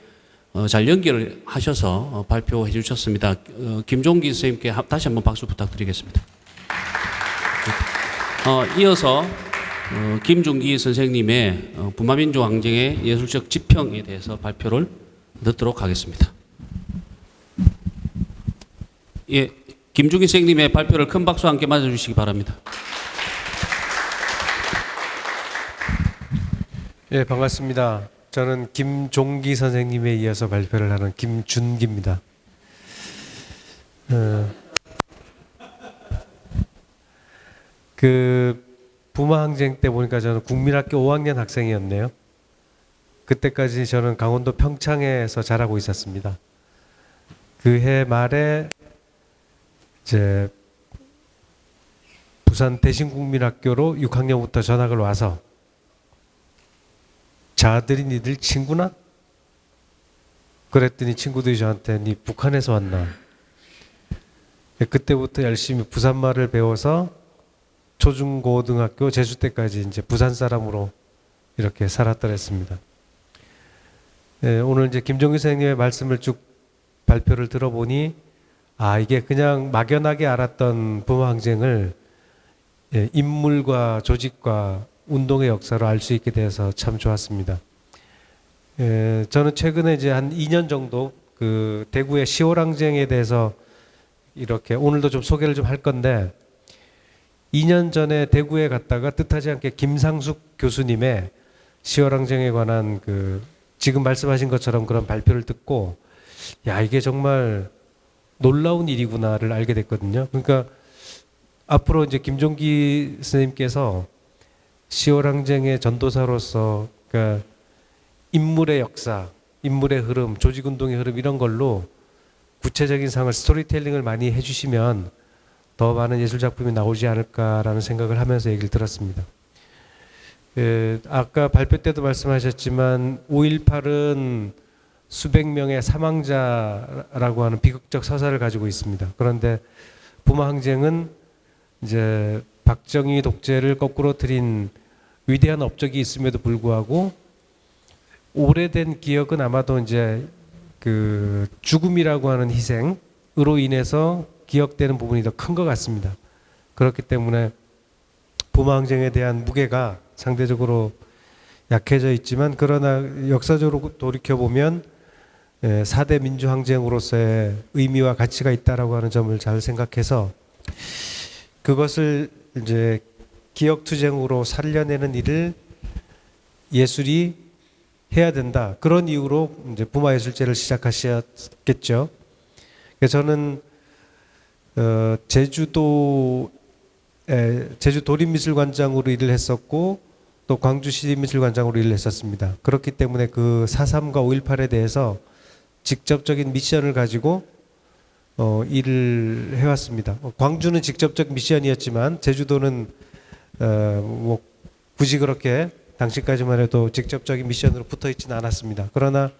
잘 연결을 하셔서 발표해 주셨습니다. 김종기 선생님께 다시 한번 박수 부탁드리겠습니다. 이어서 김종기 선생님의 부마민주항쟁의 예술적 지평에 대해서 발표를 듣도록 하겠습니다. 예, 김종기 선생님의 발표를 큰 박수와 함께 맞아주시기 바랍니다. 예, 반갑습니다. 저는 김종기 선생님에 이어서 발표를 하는 김준기입니다. 부마항쟁 때 보니까 저는 국민학교 5학년 학생이었네요. 그때까지 저는 강원도 평창에서 자라고 있었습니다. 그 해 말에 이제 부산 대신국민학교로 6학년부터 전학을 와서 자들이 니들 친구나? 그랬더니 친구들이 저한테 니 북한에서 왔나? 그때부터 열심히 부산말을 배워서 초중고등학교 재수 때까지 이제 부산 사람으로 이렇게 살았더랬습니다. 오늘 이제 김종기 선생님의 말씀을 쭉 발표를 들어보니 이게 그냥 막연하게 알았던 부마항쟁을 인물과 조직과 운동의 역사로 알 수 있게 돼서 참 좋았습니다. 저는 최근에 이제 한 2년 정도 그 대구의 10월 항쟁에 대해서 이렇게 오늘도 좀 소개를 좀 할 건데 2년 전에 대구에 갔다가 뜻하지 않게 김상숙 교수님의 10월 항쟁에 관한 그 지금 말씀하신 것처럼 그런 발표를 듣고 야 이게 정말 놀라운 일이구나를 알게 됐거든요. 그러니까 앞으로 이제 김종기 선생님께서 10월 항쟁의 전도사로서 그러니까 인물의 역사, 인물의 흐름, 조직운동의 흐름 이런 걸로 구체적인 상을 스토리텔링을 많이 해주시면 더 많은 예술작품이 나오지 않을까라는 생각을 하면서 얘기를 들었습니다. 아까 발표 때도 말씀하셨지만 5.18은 수백 명의 사망자라고 하는 비극적 서사를 가지고 있습니다. 그런데 부마항쟁은 이제 박정희 독재를 거꾸로 들인 위대한 업적이 있음에도 불구하고 오래된 기억은 아마도 이제 그 죽음이라고 하는 희생으로 인해서 기억되는 부분이 더 큰 것 같습니다. 그렇기 때문에 부마항쟁에 대한 무게가 상대적으로 약해져 있지만 그러나 역사적으로 돌이켜보면 4대 민주항쟁으로서의 의미와 가치가 있다라고 하는 점을 잘 생각해서 그것을 이제 기억투쟁으로 살려내는 일을 예술이 해야 된다. 그런 이유로 이제 부마예술제를 시작하셨겠죠. 그래서 저는 제주도 도립미술관장으로 일을 했었고 또 광주시립미술관장으로 일을 했었습니다. 그렇기 때문에 그 4.3과 5.18에 대해서 직접적인 미션을 가지고 일을 해왔습니다. 광주는 직접적 미션이었지만 제주도는 뭐 굳이 그렇게 당시까지만 해도 직접적인 미션으로 붙어 있지는 않았습니다. 그러나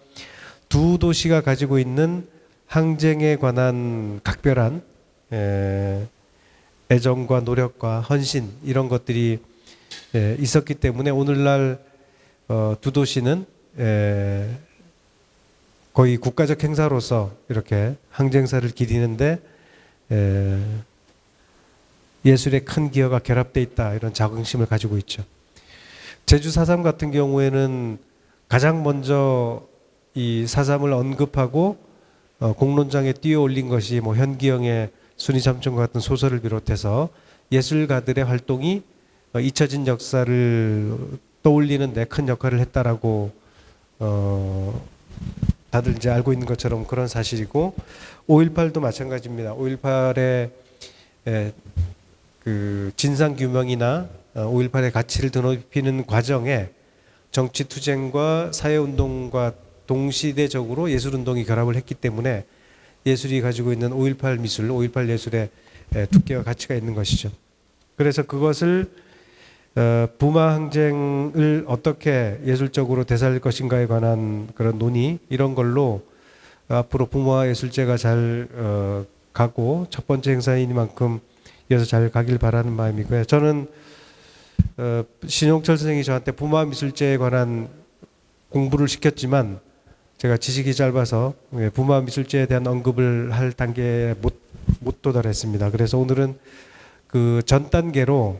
두 도시가 가지고 있는 항쟁에 관한 각별한 애정과 노력과 헌신 이런 것들이 있었기 때문에 오늘날 두 도시는 거의 국가적 행사로서 이렇게 항쟁사를 기리는데 예술의 큰 기여가 결합되어 있다 이런 자긍심을 가지고 있죠. 제주 4.3 같은 경우에는 가장 먼저 이 4.3을 언급하고 공론장에 띄어올린 것이 뭐 현기영의 순이삼촌과 같은 소설을 비롯해서 예술가들의 활동이 잊혀진 역사를 떠올리는 데 큰 역할을 했다라고 다들 이제 알고 있는 것처럼 그런 사실이고 5.18도 마찬가지입니다. 5.18의 그 진상 규명이나 5.18의 가치를 드높이는 과정에 정치투쟁과 사회운동과 동시대적으로 예술운동이 결합을 했기 때문에 예술이 가지고 있는 5.18 미술, 5.18 예술의 두께와 가치가 있는 것이죠. 그래서 그것을 부마 항쟁을 어떻게 예술적으로 되살릴 것인가에 관한 그런 논의 이런 걸로 앞으로 부마 예술제가 잘 가고 첫 번째 행사이니만큼 이어서 잘 가길 바라는 마음이고요. 저는 신용철 선생이 저한테 부마 미술제에 관한 공부를 시켰지만 제가 지식이 짧아서 부마 미술제에 대한 언급을 할 단계에 못 도달했습니다. 그래서 오늘은 그 전 단계로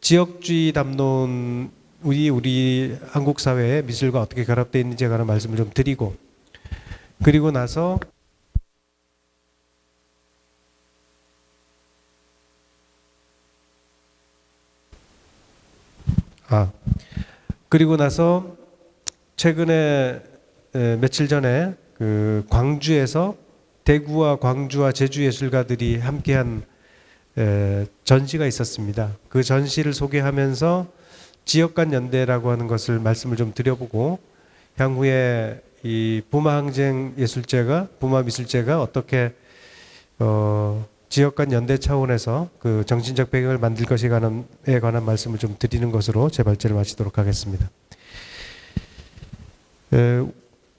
지역주의 담론 우리 한국 사회의 미술과 어떻게 결합되어 있는지에 관한 말씀을 좀 드리고 그리고 나서 최근에 며칠 전에 그 광주에서 대구와 광주와 제주 예술가들이 함께한 전시가 있었습니다. 그 전시를 소개하면서 지역간 연대라고 하는 것을 말씀을 좀 드려보고 향후에 이 부마 항쟁 예술제가 부마 미술제가 어떻게 지역간 연대 차원에서 그 정신적 배경을 만들 것에 관한 말씀을 좀 드리는 것으로 제 발제를 마치도록 하겠습니다.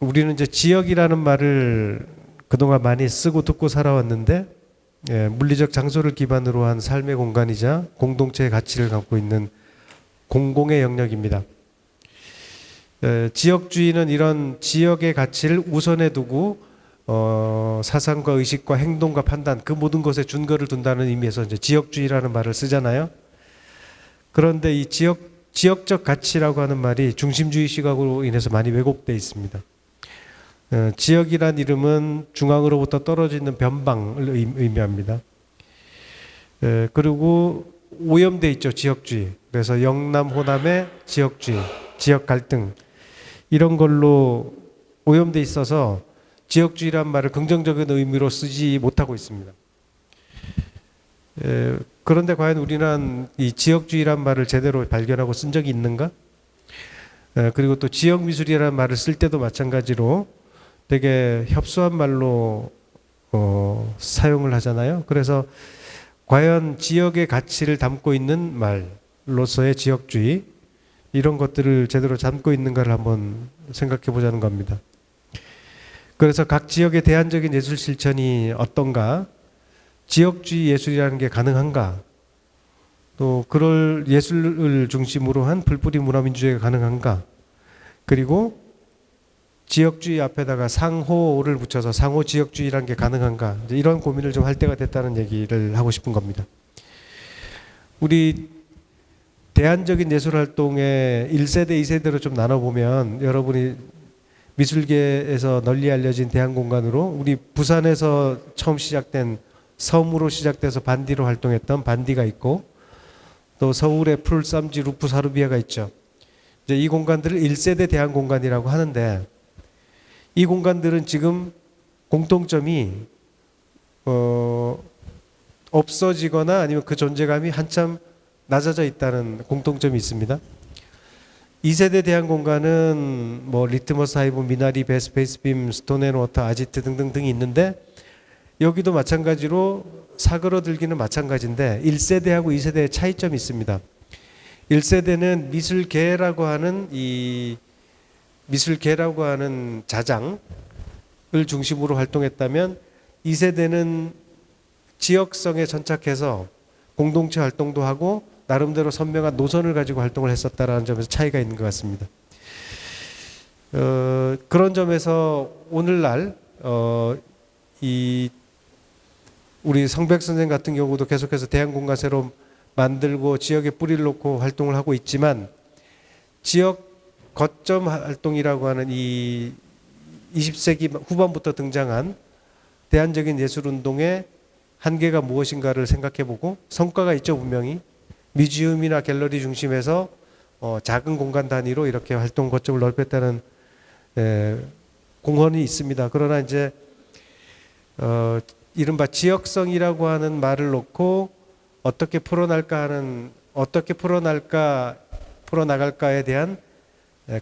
우리는 이제 지역이라는 말을 그동안 많이 쓰고 듣고 살아왔는데 물리적 장소를 기반으로 한 삶의 공간이자 공동체의 가치를 갖고 있는 공공의 영역입니다. 지역주의는 이런 지역의 가치를 우선에 두고 사상과 의식과 행동과 판단 그 모든 것에 준거를 둔다는 의미에서 이제 지역주의라는 말을 쓰잖아요. 그런데 이 지역적 가치라고 하는 말이 중심주의 시각으로 인해서 많이 왜곡되어 있습니다. 지역이란 이름은 중앙으로부터 떨어져 있는 변방을 의미합니다. 그리고 오염되어 있죠, 지역주의. 그래서 영남, 호남의 지역주의, 지역 갈등 이런 걸로 오염되어 있어서 지역주의란 말을 긍정적인 의미로 쓰지 못하고 있습니다. 그런데 과연 우리는 이 지역주의란 말을 제대로 발견하고 쓴 적이 있는가? 그리고 또 지역미술이라는 말을 쓸 때도 마찬가지로 되게 협소한 말로 사용을 하잖아요. 그래서 과연 지역의 가치를 담고 있는 말로서의 지역주의 이런 것들을 제대로 담고 있는가를 한번 생각해 보자는 겁니다. 그래서 각 지역의 대안적인 예술 실천이 어떤가? 지역주의 예술이라는 게 가능한가? 또 그럴 예술을 중심으로 한 풀뿌리 문화민주주의가 가능한가? 그리고 지역주의 앞에다가 상호를 붙여서 상호 지역주의라는 게 가능한가? 이제 이런 고민을 좀 할 때가 됐다는 얘기를 하고 싶은 겁니다. 우리 대안적인 예술활동의 1세대, 2세대로 좀 나눠보면 여러분이 미술계에서 널리 알려진 대안공간으로 우리 부산에서 처음 시작된 섬으로 시작돼서 반디로 활동했던 반디가 있고 또 서울의 풀쌈지 루프 사루비아가 있죠. 이제 이 공간들을 1세대 대한 공간이라고 하는데, 이 공간들은 지금 공통점이 없어지거나 아니면 그 존재감이 한참 낮아져 있다는 공통점이 있습니다. 2세대 대한 공간은 뭐 리트머스 하이브, 미나리, 베스페이스빔, 스톤앤워터, 아지트 등등등이 있는데, 여기도 마찬가지로 사그러들기는 마찬가지인데 1세대하고 2세대의 차이점이 있습니다. 1세대는 미술계라고 하는 자장을 중심으로 활동했다면, 2세대는 지역성에 천착해서 공동체 활동도 하고 나름대로 선명한 노선을 가지고 활동을 했었다라는 점에서 차이가 있는 것 같습니다. 그런 점에서 오늘날 우리 성백 선생 같은 경우도 계속해서 대한공간 새로 만들고 지역에 뿌리를 놓고 활동을 하고 있지만, 지역 거점 활동이라고 하는 이 20세기 후반부터 등장한 대안적인 예술운동의 한계가 무엇인가를 생각해보고, 성과가 있죠. 분명히 뮤지엄이나 갤러리 중심에서 작은 공간 단위로 이렇게 활동 거점을 넓혔다는 공헌이 있습니다. 그러나 이제 이른바 지역성이라고 하는 말을 놓고 어떻게 풀어나갈까에 대한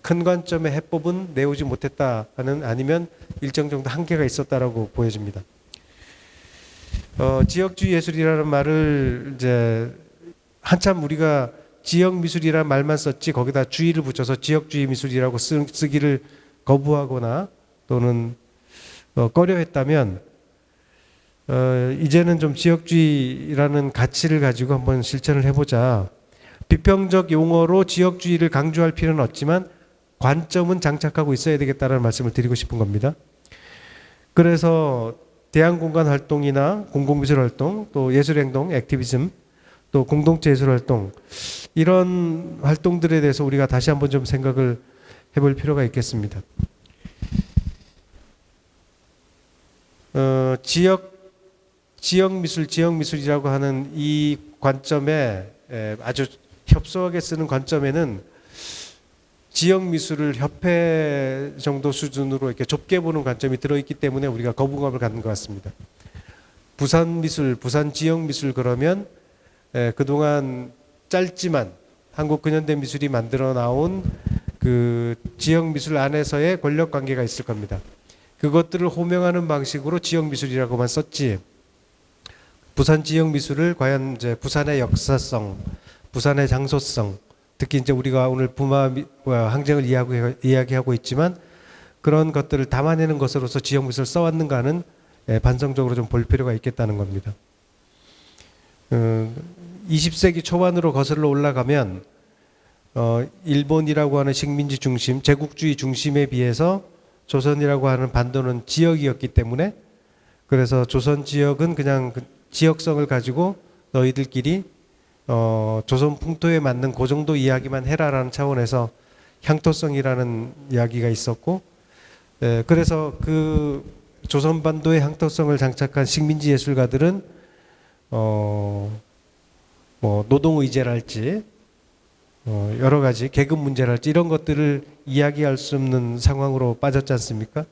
큰 관점의 해법은 내오지 못했다는, 아니면 일정 정도 한계가 있었다라고 보여집니다. 지역주의 예술이라는 말을 이제 한참 우리가 지역 미술이라는 말만 썼지, 거기다 주의를 붙여서 지역주의 미술이라고 쓰기를 거부하거나 또는 꺼려했다면, 이제는 좀 지역주의라는 가치를 가지고 한번 실천을 해보자. 비평적 용어로 지역주의를 강조할 필요는 없지만 관점은 장착하고 있어야 되겠다는 말씀을 드리고 싶은 겁니다. 그래서 대안공간 활동이나 공공미술 활동, 또 예술행동, 액티비즘, 또 공동체 예술 활동, 이런 활동들에 대해서 우리가 다시 한번 좀 생각을 해볼 필요가 있겠습니다. 지역미술이라고 하는 이 관점에 아주 협소하게 쓰는 관점에는 지역미술을 협회 정도 수준으로 이렇게 좁게 보는 관점이 들어있기 때문에 우리가 거부감을 갖는 것 같습니다. 부산미술, 부산 지역미술 그러면 그동안 짧지만 한국 근현대 미술이 만들어 나온 그 지역미술 안에서의 권력관계가 있을 겁니다. 그것들을 호명하는 방식으로 지역미술이라고만 썼지, 부산 지역미술을 과연 이제 부산의 역사성, 부산의 장소성, 특히 이제 우리가 오늘 부마 항쟁을 이야기하고 있지만 그런 것들을 담아내는 것으로서 지역미술을 써왔는가는 반성적으로 좀 볼 필요가 있겠다는 겁니다. 20세기 초반으로 거슬러 올라가면 일본이라고 하는 식민지 중심, 제국주의 중심에 비해서 조선이라고 하는 반도는 지역이었기 때문에, 그래서 조선 지역은 그냥 그 지역성을 가지고 너희들끼리 조선 풍토에 맞는 그 정도 이야기만 해라라는 차원에서 향토성이라는 이야기가 있었고, 그래서 그 조선 반도의 향토성을 장착한 식민지 예술가들은 뭐 노동의제랄지 여러 가지 계급 문제랄지 이런 것들을 이야기할 수 없는 상황으로 빠졌지 않습니까?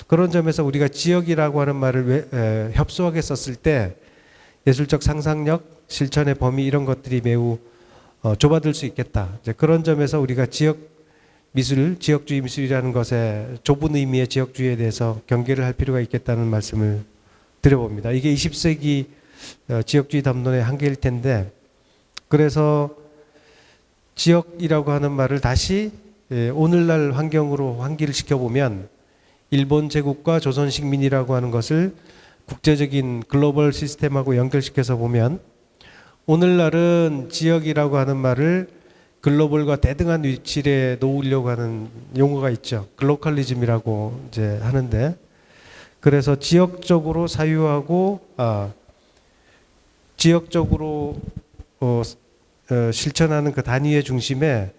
그런 점에서 우리가 지역이라고 하는 말을 협소하게 썼을 때 예술적 상상력, 실천의 범위 이런 것들이 매우 좁아들 수 있겠다. 이제 그런 점에서 우리가 지역 미술, 지역주의 미술이라는 것에 좁은 의미의 지역주의에 대해서 경계를 할 필요가 있겠다는 말씀을 드려봅니다. 이게 20세기 지역주의 담론의 한계일 텐데, 그래서 지역이라고 하는 말을 다시 오늘날 환경으로 환기를 시켜보면 일본 제국과 조선 식민이라고 하는 것을 국제적인 글로벌 시스템하고 연결시켜서 보면 오늘날은 지역이라고 하는 말을 글로벌과 대등한 위치에 놓으려고 하는 용어가 있죠. 글로컬리즘이라고 이제 하는데, 그래서 지역적으로 사유하고 지역적으로 실천하는 그 단위의 중심에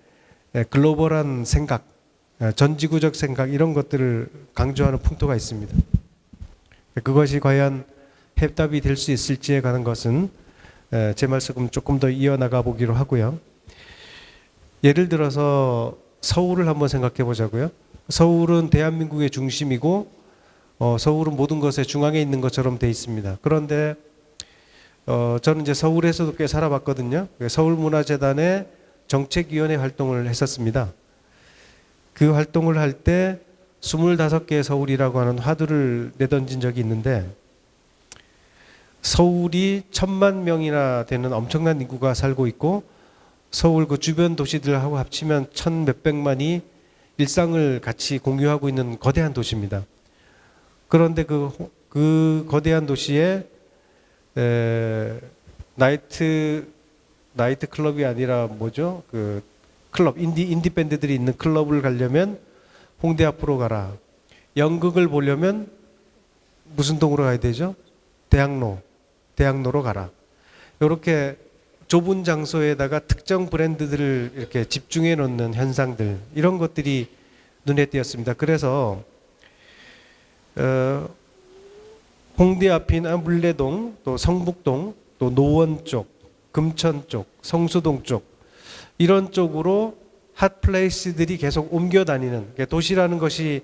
글로벌한 생각, 전지구적 생각 이런 것들을 강조하는 풍토가 있습니다. 그것이 과연 해답이 될 수 있을지에 관한 것은 제 말씀 조금 더 이어나가 보기로 하고요. 예를 들어서 서울을 한번 생각해 보자고요. 서울은 대한민국의 중심이고 서울은 모든 것의 중앙에 있는 것처럼 돼 있습니다. 그런데 저는 이제 서울에서도 꽤 살아봤거든요. 서울문화재단의 정책위원회 활동을 했었습니다. 그 활동을 할 때 25개의 서울이라고 하는 화두를 내던진 적이 있는데, 서울이 1000만 명이나 되는 엄청난 인구가 살고 있고 서울 그 주변 도시들하고 합치면 1000몇백만이 일상을 같이 공유하고 있는 거대한 도시입니다. 그런데 그 거대한 도시에 나이트 클럽이 아니라 뭐죠? 그 클럽, 인디 밴드들이 있는 클럽을 가려면 홍대 앞으로 가라. 연극을 보려면 무슨 동으로 가야 되죠? 대학로로 가라. 이렇게 좁은 장소에다가 특정 브랜드들을 이렇게 집중해 놓는 현상들, 이런 것들이 눈에 띄었습니다. 그래서 홍대 앞이나 물레동, 또 성북동, 또 노원 쪽, 금천 쪽, 성수동 쪽, 이런 쪽으로 핫플레이스들이 계속 옮겨 다니는, 도시라는 것이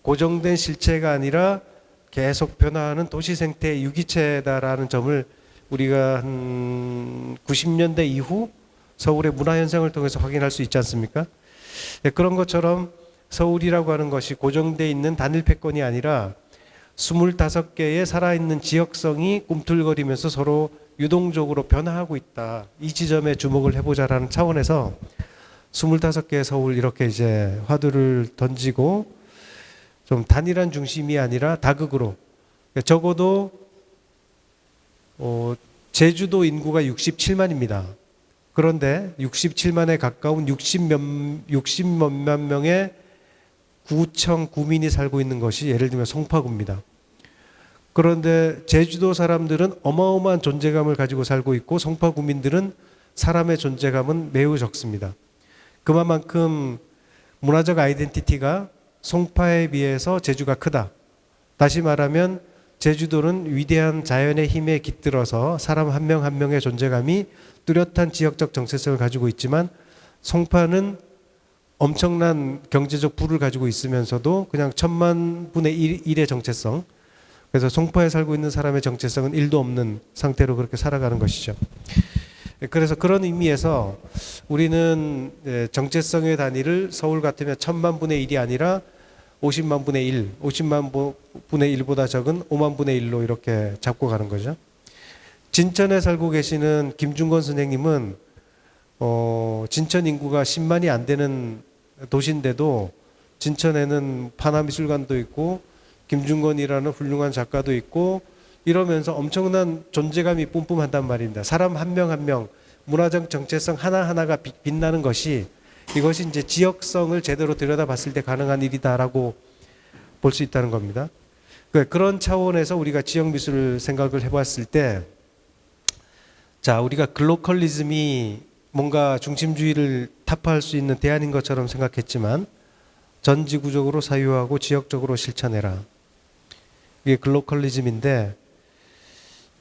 고정된 실체가 아니라 계속 변화하는 도시 생태의 유기체다라는 점을 우리가 한 90년대 이후 서울의 문화 현상을 통해서 확인할 수 있지 않습니까? 그런 것처럼 서울이라고 하는 것이 고정되어 있는 단일 패권이 아니라 25개의 살아있는 지역성이 꿈틀거리면서 서로 유동적으로 변화하고 있다. 이 지점에 주목을 해보자라는 차원에서 25개의 서울, 이렇게 이제 화두를 던지고, 좀 단일한 중심이 아니라 다극으로, 적어도 제주도 인구가 67만입니다. 그런데 67만에 가까운 60몇 명의 구청 구민이 살고 있는 것이 예를 들면 송파구입니다. 그런데 제주도 사람들은 어마어마한 존재감을 가지고 살고 있고 송파 구민들은 사람의 존재감은 매우 적습니다. 그만큼 문화적 아이덴티티가 송파에 비해서 제주가 크다. 다시 말하면 제주도는 위대한 자연의 힘에 깃들어서 사람 한 명 한 명의 존재감이 뚜렷한 지역적 정체성을 가지고 있지만, 송파는 엄청난 경제적 부를 가지고 있으면서도 그냥 1000만 분의 1의 정체성, 그래서 송파에 살고 있는 사람의 정체성은 1도 없는 상태로 그렇게 살아가는 것이죠. 그래서 그런 의미에서 우리는 정체성의 단위를 서울 같으면 1000만 분의 1이 아니라 50만 분의 1, 50만 분의 1보다 적은 5만 분의 1로 이렇게 잡고 가는 거죠. 진천에 살고 계시는 김중건 선생님은 진천 인구가 10만이 안 되는 도시인데도 진천에는 파나미술관도 있고 김중건이라는 훌륭한 작가도 있고 이러면서 엄청난 존재감이 뿜뿜한단 말입니다. 사람 한 명 한 명, 문화적 정체성 하나하나가 빛나는 것이, 이것이 이제 지역성을 제대로 들여다봤을 때 가능한 일이다라고 볼 수 있다는 겁니다. 그런 차원에서 우리가 지역 미술 생각을 해봤을 때, 자, 우리가 글로컬리즘이 뭔가 중심주의를 타파할 수 있는 대안인 것처럼 생각했지만 전지구적으로 사유하고 지역적으로 실천해라. 이게 글로컬리즘인데,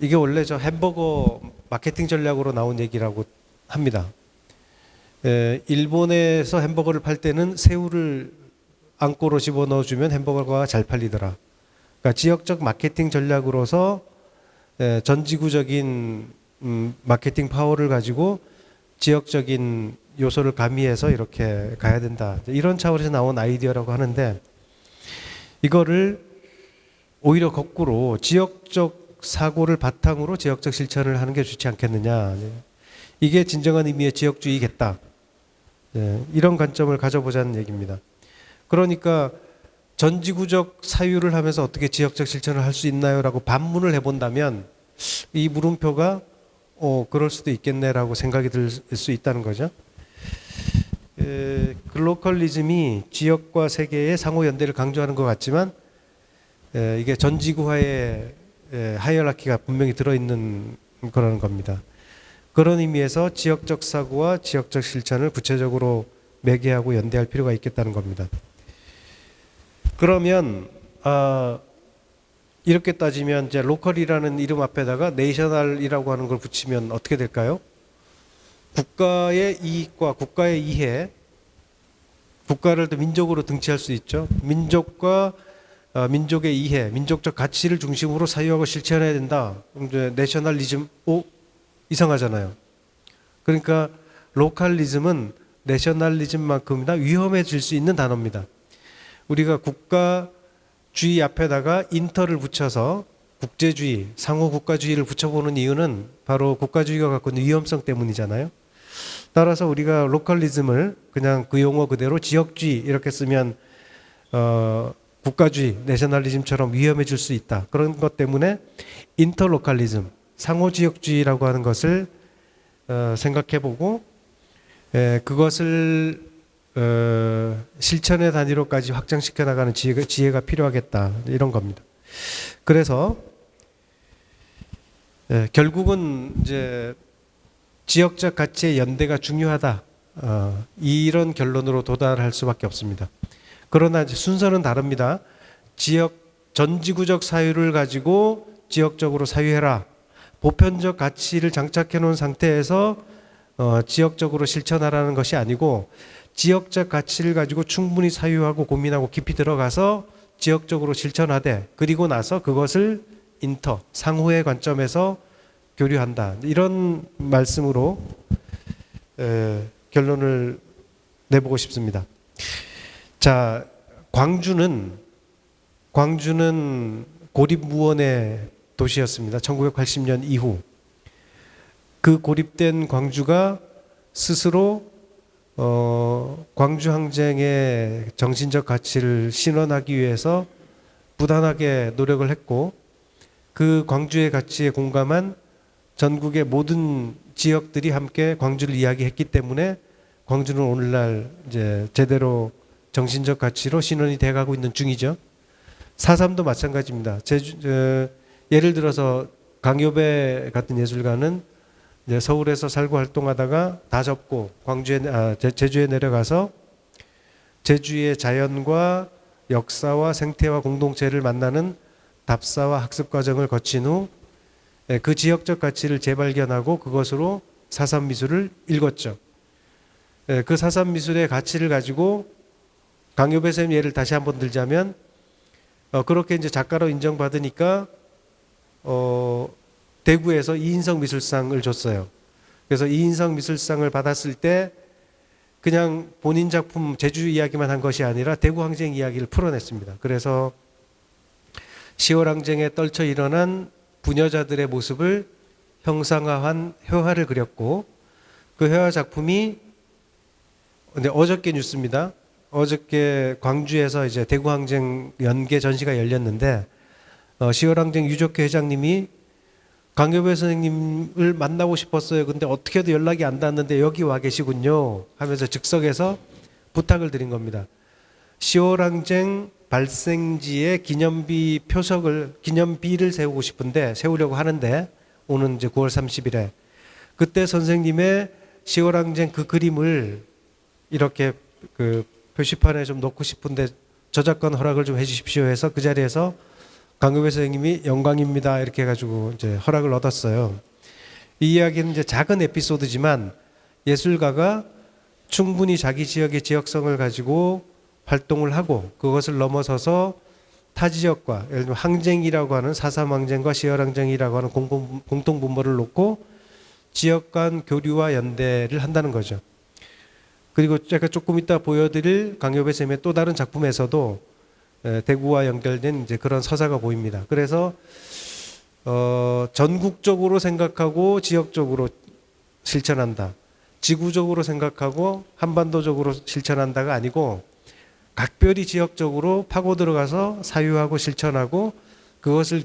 이게 원래 저 햄버거 마케팅 전략으로 나온 얘기라고 합니다. 일본에서 햄버거를 팔 때는 새우를 안고로 집어넣어주면 햄버거가 잘 팔리더라. 그러니까 지역적 마케팅 전략으로서 전지구적인 마케팅 파워를 가지고 지역적인 요소를 가미해서 이렇게 가야 된다. 이런 차원에서 나온 아이디어라고 하는데, 이거를 오히려 거꾸로 지역적 사고를 바탕으로 지역적 실천을 하는 게 좋지 않겠느냐. 이게 진정한 의미의 지역주의겠다. 이런 관점을 가져보자는 얘기입니다. 그러니까 전지구적 사유를 하면서 어떻게 지역적 실천을 할 수 있나요? 라고 반문을 해본다면 이 물음표가 그럴 수도 있겠네라고 생각이 들 수 있다는 거죠. 글로컬리즘이 지역과 세계의 상호 연대를 강조하는 것 같지만 이게 전지구화의 하이어라키가 분명히 들어있는 거라는 겁니다. 그런 의미에서 지역적 사고와 지역적 실천을 구체적으로 매개하고 연대할 필요가 있겠다는 겁니다. 그러면 이렇게 따지면 이제 로컬이라는 이름 앞에다가 내셔널이라고 하는 걸 붙이면 어떻게 될까요? 국가의 이익과 국가의 이해, 국가를 또 민족으로 등치할 수 있죠. 민족과 민족의 이해, 민족적 가치를 중심으로 사유하고 실천해야 된다. 그럼 이제 내셔널리즘, 이상하잖아요. 그러니까 로컬리즘은 내셔널리즘만큼이나 위험해질 수 있는 단어입니다. 우리가 국가주의 앞에다가 인터를 붙여서 국제주의, 상호 국가주의를 붙여보는 이유는 바로 국가주의가 갖고 있는 위험성 때문이잖아요. 따라서 우리가 로컬리즘을 그냥 그 용어 그대로 지역주의 이렇게 쓰면 국가주의, 내셔널리즘처럼 위험해질 수 있다. 그런 것 때문에 인터로컬리즘, 상호지역주의라고 하는 것을 생각해보고 그것을 실천의 단위로까지 확장시켜 나가는 지혜가 필요하겠다. 이런 겁니다. 그래서 결국은 이제 지역적 가치의 연대가 중요하다. 이런 결론으로 도달할 수밖에 없습니다. 그러나 이제 순서는 다릅니다. 전지구적 사유를 가지고 지역적으로 사유해라. 보편적 가치를 장착해 놓은 상태에서 지역적으로 실천하라는 것이 아니고 지역적 가치를 가지고 충분히 사유하고 고민하고 깊이 들어가서 지역적으로 실천하되 그리고 나서 그것을 상호의 관점에서 교류한다. 이런 말씀으로 결론을 내보고 싶습니다. 자, 광주는 고립무원의 도시였습니다. 1980년 이후. 그 고립된 광주가 스스로 광주 항쟁의 정신적 가치를 신원하기 위해서 부단하게 노력을 했고 그 광주의 가치에 공감한 전국의 모든 지역들이 함께 광주를 이야기했기 때문에 광주는 오늘날 이제 제대로 정신적 가치로 신원이 돼가고 있는 중이죠. 4.3도 마찬가지입니다. 예를 들어서 강요배 같은 예술가는 이제 서울에서 살고 활동하다가 다 접고 제주에 내려가서 제주의 자연과 역사와 생태와 공동체를 만나는 답사와 학습 과정을 거친 후 그 지역적 가치를 재발견하고 그것으로 4.3 미술을 읽었죠. 그 4.3 미술의 가치를 가지고 강요배 쌤 예를 다시 한번 들자면 그렇게 이제 작가로 인정받으니까 대구에서 이인성 미술상을 줬어요. 그래서 이인성 미술상을 받았을 때 그냥 본인 작품 제주 이야기만 한 것이 아니라 대구 항쟁 이야기를 풀어냈습니다. 그래서 10월 항쟁에 떨쳐 일어난 부녀자들의 모습을 형상화한 회화를 그렸고 그 회화 작품이 어저께 뉴스입니다. 어저께 광주에서 이제 대구 항쟁 연계 전시가 열렸는데 10월 항쟁 유족회 회장님이 강요배 선생님을 만나고 싶었어요. 근데 어떻게도 연락이 안 닿았는데 여기 와 계시군요. 하면서 즉석에서 부탁을 드린 겁니다. 10월 항쟁 발생지에 기념비를 세우고 싶은데 세우려고 하는데 오는 이제 9월 30일에 그때 선생님의 10월 항쟁 그 그림을 이렇게 그 표시판에 좀 놓고 싶은데 저작권 허락을 좀 해주십시오 해서 그 자리에서 강요배 선생님이 영광입니다 이렇게 해가지고 이제 허락을 얻었어요. 이 이야기는 이제 작은 에피소드지만 예술가가 충분히 자기 지역의 지역성을 가지고 활동을 하고 그것을 넘어서서 타 지역과 예를 들면 항쟁이라고 하는 4.3 항쟁과 10월 항쟁이라고 하는 공통 분모를 놓고 지역 간 교류와 연대를 한다는 거죠. 그리고 제가 조금 이따 보여드릴 강요배 쌤의 또 다른 작품에서도 대구와 연결된 이제 그런 서사가 보입니다. 그래서 전국적으로 생각하고 지역적으로 실천한다. 지구적으로 생각하고 한반도적으로 실천한다가 아니고 각별히 지역적으로 파고 들어가서 사유하고 실천하고 그것을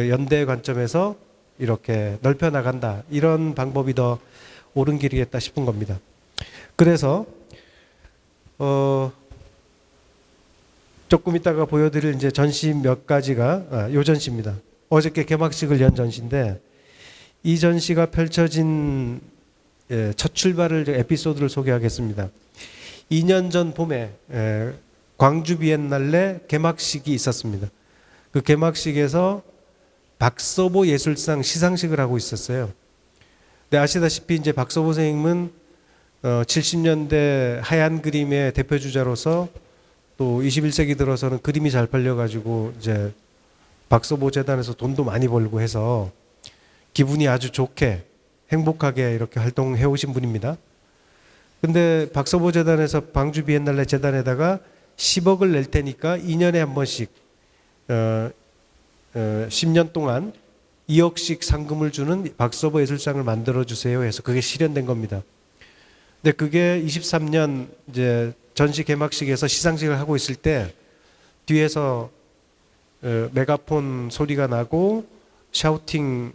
연대의 관점에서 이렇게 넓혀 나간다. 이런 방법이 더 옳은 길이겠다 싶은 겁니다. 그래서 조금 이따가 보여드릴 이제 전시 몇 가지가 요 전시입니다. 어저께 개막식을 연 전시인데 이 전시가 펼쳐진 첫 출발을 에피소드를 소개하겠습니다. 2년 전 봄에 광주 비엔날레 개막식이 있었습니다. 그 개막식에서 박서보 예술상 시상식을 하고 있었어요. 근데 아시다시피 이제 박서보 선생님은 70년대 하얀 그림의 대표 주자로서 또 21세기 들어서는 그림이 잘 팔려가지고 이제 박서보 재단에서 돈도 많이 벌고 해서 기분이 아주 좋게 행복하게 이렇게 활동해 오신 분입니다. 근데 박서보 재단에서 방주 비엔날레 재단에다가 10억을 낼 테니까 2년에 한 번씩 10년 동안 2억씩 상금을 주는 박서보 예술상을 만들어 주세요 해서 그게 실현된 겁니다. 근데 그게 23년 이제 전시 개막식에서 시상식을 하고 있을 때 뒤에서 메가폰 소리가 나고 샤우팅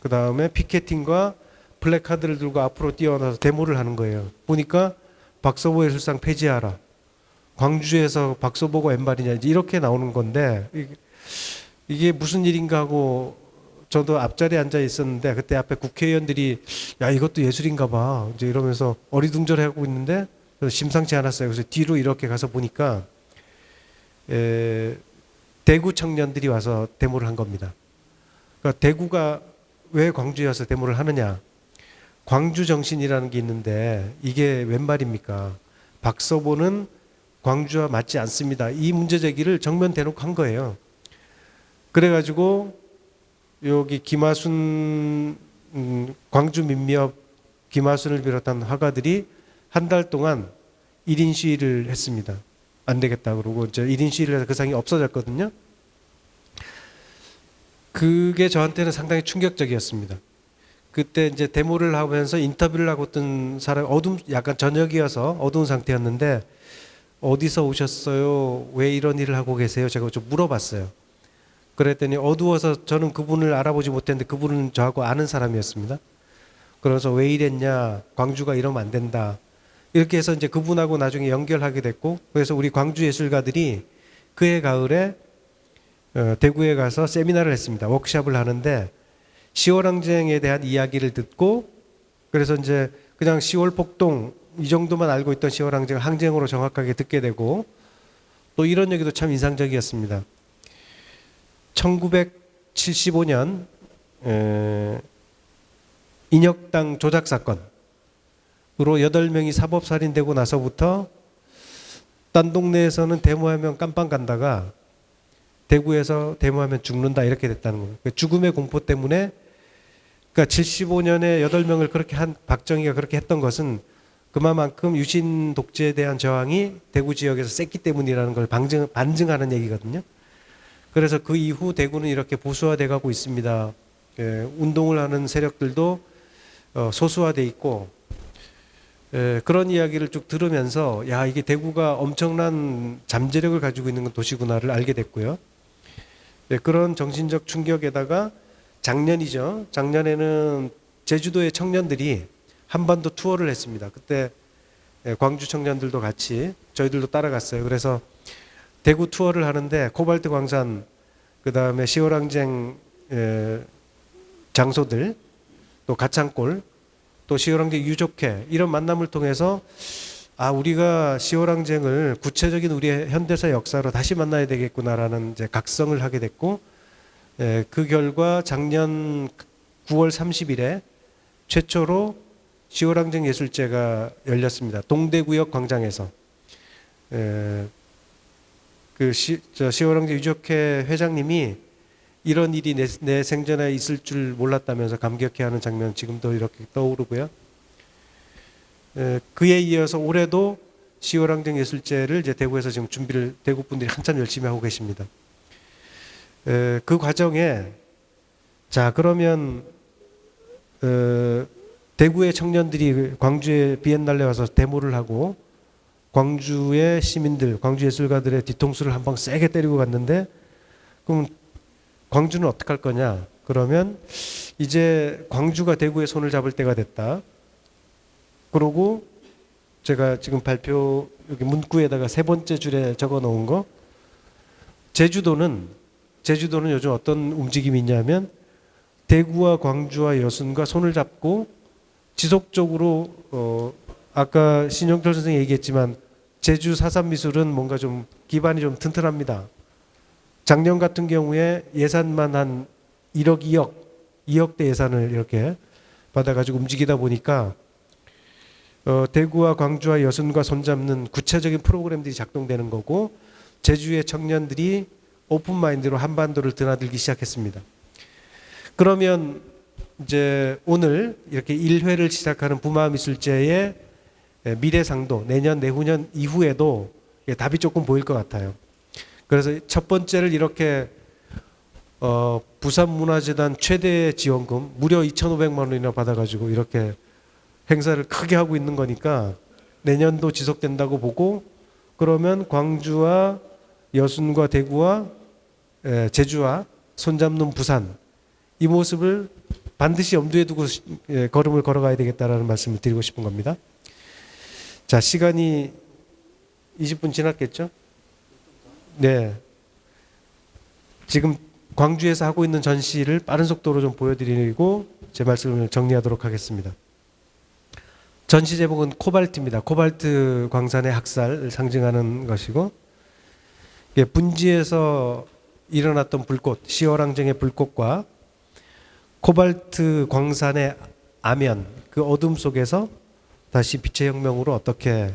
그다음에 피켓팅과 플래카드를 들고 앞으로 뛰어나서 데모를 하는 거예요. 보니까 박서보 예술상 폐지하라. 광주에서 박서보고 왼발이냐 이렇게 나오는 건데 이게 무슨 일인가 하고 저도 앞자리에 앉아 있었는데 그때 앞에 국회의원들이 야 이것도 예술인가 봐 이제 이러면서 어리둥절하고 있는데 심상치 않았어요. 그래서 뒤로 이렇게 가서 보니까 대구 청년들이 와서 데모를 한 겁니다. 그러니까 대구가 왜 광주에 와서 데모를 하느냐. 광주 정신이라는 게 있는데 이게 웬 말입니까? 박서보는 광주와 맞지 않습니다. 이 문제 제기를 정면 대놓고 한 거예요. 그래가지고 여기 김하순 광주 민미업 김하순을 비롯한 화가들이 한 달 동안 1인 시위를 했습니다. 안 되겠다 그러고 이제 1인 시위를 해서 그 상이 없어졌거든요. 그게 저한테는 상당히 충격적이었습니다. 그때 이제 데모를 하면서 인터뷰를 하고 있던 사람 약간 저녁이어서 어두운 상태였는데 어디서 오셨어요? 왜 이런 일을 하고 계세요? 제가 좀 물어봤어요. 그랬더니 어두워서 저는 그분을 알아보지 못했는데 그분은 저하고 아는 사람이었습니다. 그래서 왜 이랬냐? 광주가 이러면 안 된다. 이렇게 해서 이제 그분하고 나중에 연결하게 됐고 그래서 우리 광주 예술가들이 그해 가을에 대구에 가서 세미나를 했습니다. 워크숍을 하는데 10월 항쟁에 대한 이야기를 듣고 그래서 이제 그냥 10월 폭동 이 정도만 알고 있던 10월 항쟁을 항쟁으로 정확하게 듣게 되고 또 이런 얘기도 참 인상적이었습니다. 1975년 인혁당 조작 사건으로 8명이 사법살인되고 나서부터 딴 동네에서는 데모하면 깜빵 간다가 대구에서 데모하면 죽는다 이렇게 됐다는 거예요. 죽음의 공포 때문에 그러니까 75년에 8명을 그렇게 한 박정희가 그렇게 했던 것은 그만큼 유신 독재에 대한 저항이 대구 지역에서 셌기 때문이라는 걸 반증하는 얘기거든요. 그래서 그 이후 대구는 이렇게 보수화돼 가고 있습니다. 운동을 하는 세력들도 소수화돼 있고 그런 이야기를 쭉 들으면서 야 이게 대구가 엄청난 잠재력을 가지고 있는 도시구나를 알게 됐고요. 그런 정신적 충격에다가 작년이죠. 작년에는 제주도의 청년들이 한반도 투어를 했습니다. 그때 광주 청년들도 같이 저희들도 따라갔어요. 그래서 대구 투어를 하는데 코발트 광산 그다음에 10월 항쟁 장소들 또 가창골 또 10월 항쟁 유족회 이런 만남을 통해서 우리가 10월 항쟁을 구체적인 우리의 현대사 역사로 다시 만나야 되겠구나라는 이제 각성을 하게 됐고 그 결과 작년 9월 30일에 최초로 10월 항쟁 예술제가 열렸습니다. 동대구역 광장에서 그 10월 항쟁 유족회 회장님이 이런 일이 내 생전에 있을 줄 몰랐다면서 감격해하는 장면 지금도 이렇게 떠오르고요. 그에 이어서 올해도 10월 항쟁 예술제를 이제 대구에서 지금 준비를 대구 분들이 한참 열심히 하고 계십니다. 그 과정에 자 그러면 대구의 청년들이 광주에 비엔날레 와서 데모를 하고 광주의 시민들, 광주 예술가들의 뒤통수를 한 방 세게 때리고 갔는데 그럼 광주는 어떻게 할 거냐? 그러면 이제 광주가 대구의 손을 잡을 때가 됐다. 그러고 제가 지금 발표 여기 문구에다가 세 번째 줄에 적어 놓은 거 제주도는 요즘 어떤 움직임이 있냐면 대구와 광주와 여순과 손을 잡고 지속적으로 아까 신용철 선생님이 얘기했지만 제주 사산미술은 뭔가 좀 기반이 좀 튼튼합니다. 작년 같은 경우에 예산만 한 2억대 예산을 이렇게 받아가지고 움직이다 보니까 대구와 광주와 여순과 손잡는 구체적인 프로그램들이 작동되는 거고, 제주의 청년들이 오픈마인드로 한반도를 드나들기 시작했습니다. 그러면 이제 오늘 이렇게 1회를 시작하는 부마미술제의 미래상도 내년 내후년 이후에도 답이 조금 보일 것 같아요. 그래서 첫 번째를 이렇게 부산문화재단 최대 지원금 무려 2,500만 원이나 받아가지고 이렇게 행사를 크게 하고 있는 거니까 내년도 지속된다고 보고, 그러면 광주와 여순과 대구와 제주와 손잡는 부산, 이 모습을 반드시 염두에 두고 걸음을 걸어가야 되겠다라는 말씀을 드리고 싶은 겁니다. 자, 시간이 20분 지났겠죠? 네. 지금 광주에서 하고 있는 전시를 빠른 속도로 좀 보여드리고 제 말씀을 정리하도록 하겠습니다. 전시 제목은 코발트입니다. 코발트 광산의 학살을 상징하는 것이고, 분지에서 일어났던 불꽃, 10월 항쟁의 불꽃과 코발트 광산의 아면, 그 어둠 속에서 다시 빛의 혁명으로 어떻게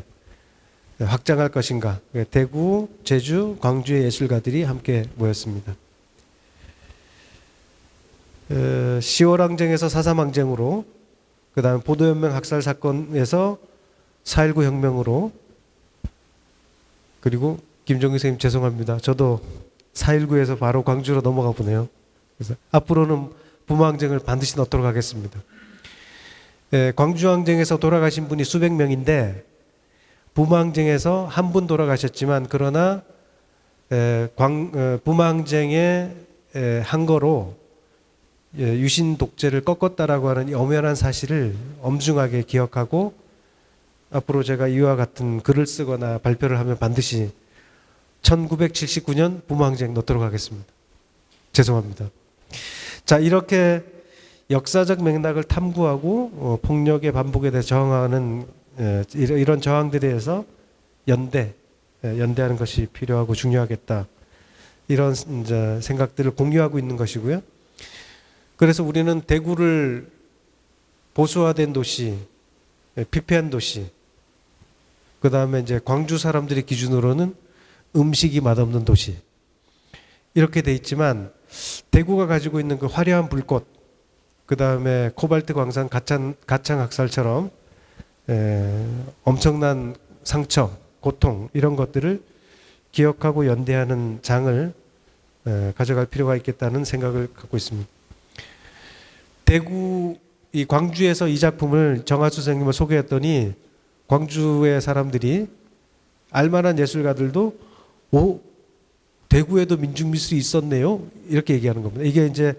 확장할 것인가. 대구, 제주, 광주의 예술가들이 함께 모였습니다. 10월 항쟁에서 4.3 항쟁으로, 그 다음에 보도연맹 학살 사건에서 4.19 혁명으로, 그리고 김종기 선생님 죄송합니다. 저도 4.19에서 바로 광주로 넘어가 보네요. 그래서 앞으로는 부마항쟁을 반드시 넣도록 하겠습니다. 광주항쟁에서 돌아가신 분이 수백 명인데 부마항쟁에서 한 분 돌아가셨지만, 그러나 부마항쟁의 한 거로 유신 독재를 꺾었다라고 하는 이 엄연한 사실을 엄중하게 기억하고, 앞으로 제가 이와 같은 글을 쓰거나 발표를 하면 반드시 1979년 부마항쟁 넣도록 하겠습니다. 죄송합니다. 자, 이렇게 역사적 맥락을 탐구하고 폭력의 반복에 대해 저항하는 이런 저항들에 대해서 연대하는 것이 필요하고 중요하겠다, 이런 이제 생각들을 공유하고 있는 것이고요. 그래서 우리는 대구를 보수화된 도시, 피폐한 도시, 그 다음에 이제 광주 사람들의 기준으로는 음식이 맛없는 도시, 이렇게 돼 있지만, 대구가 가지고 있는 그 화려한 불꽃, 그 다음에 코발트 광산 가창 학살처럼 엄청난 상처, 고통, 이런 것들을 기억하고 연대하는 장을 가져갈 필요가 있겠다는 생각을 갖고 있습니다. 이 광주에서 이 작품을 정하수 선생님을 소개했더니 광주의 사람들이, 알만한 예술가들도 대구에도 민중미술이 있었네요, 이렇게 얘기하는 겁니다. 이게 이제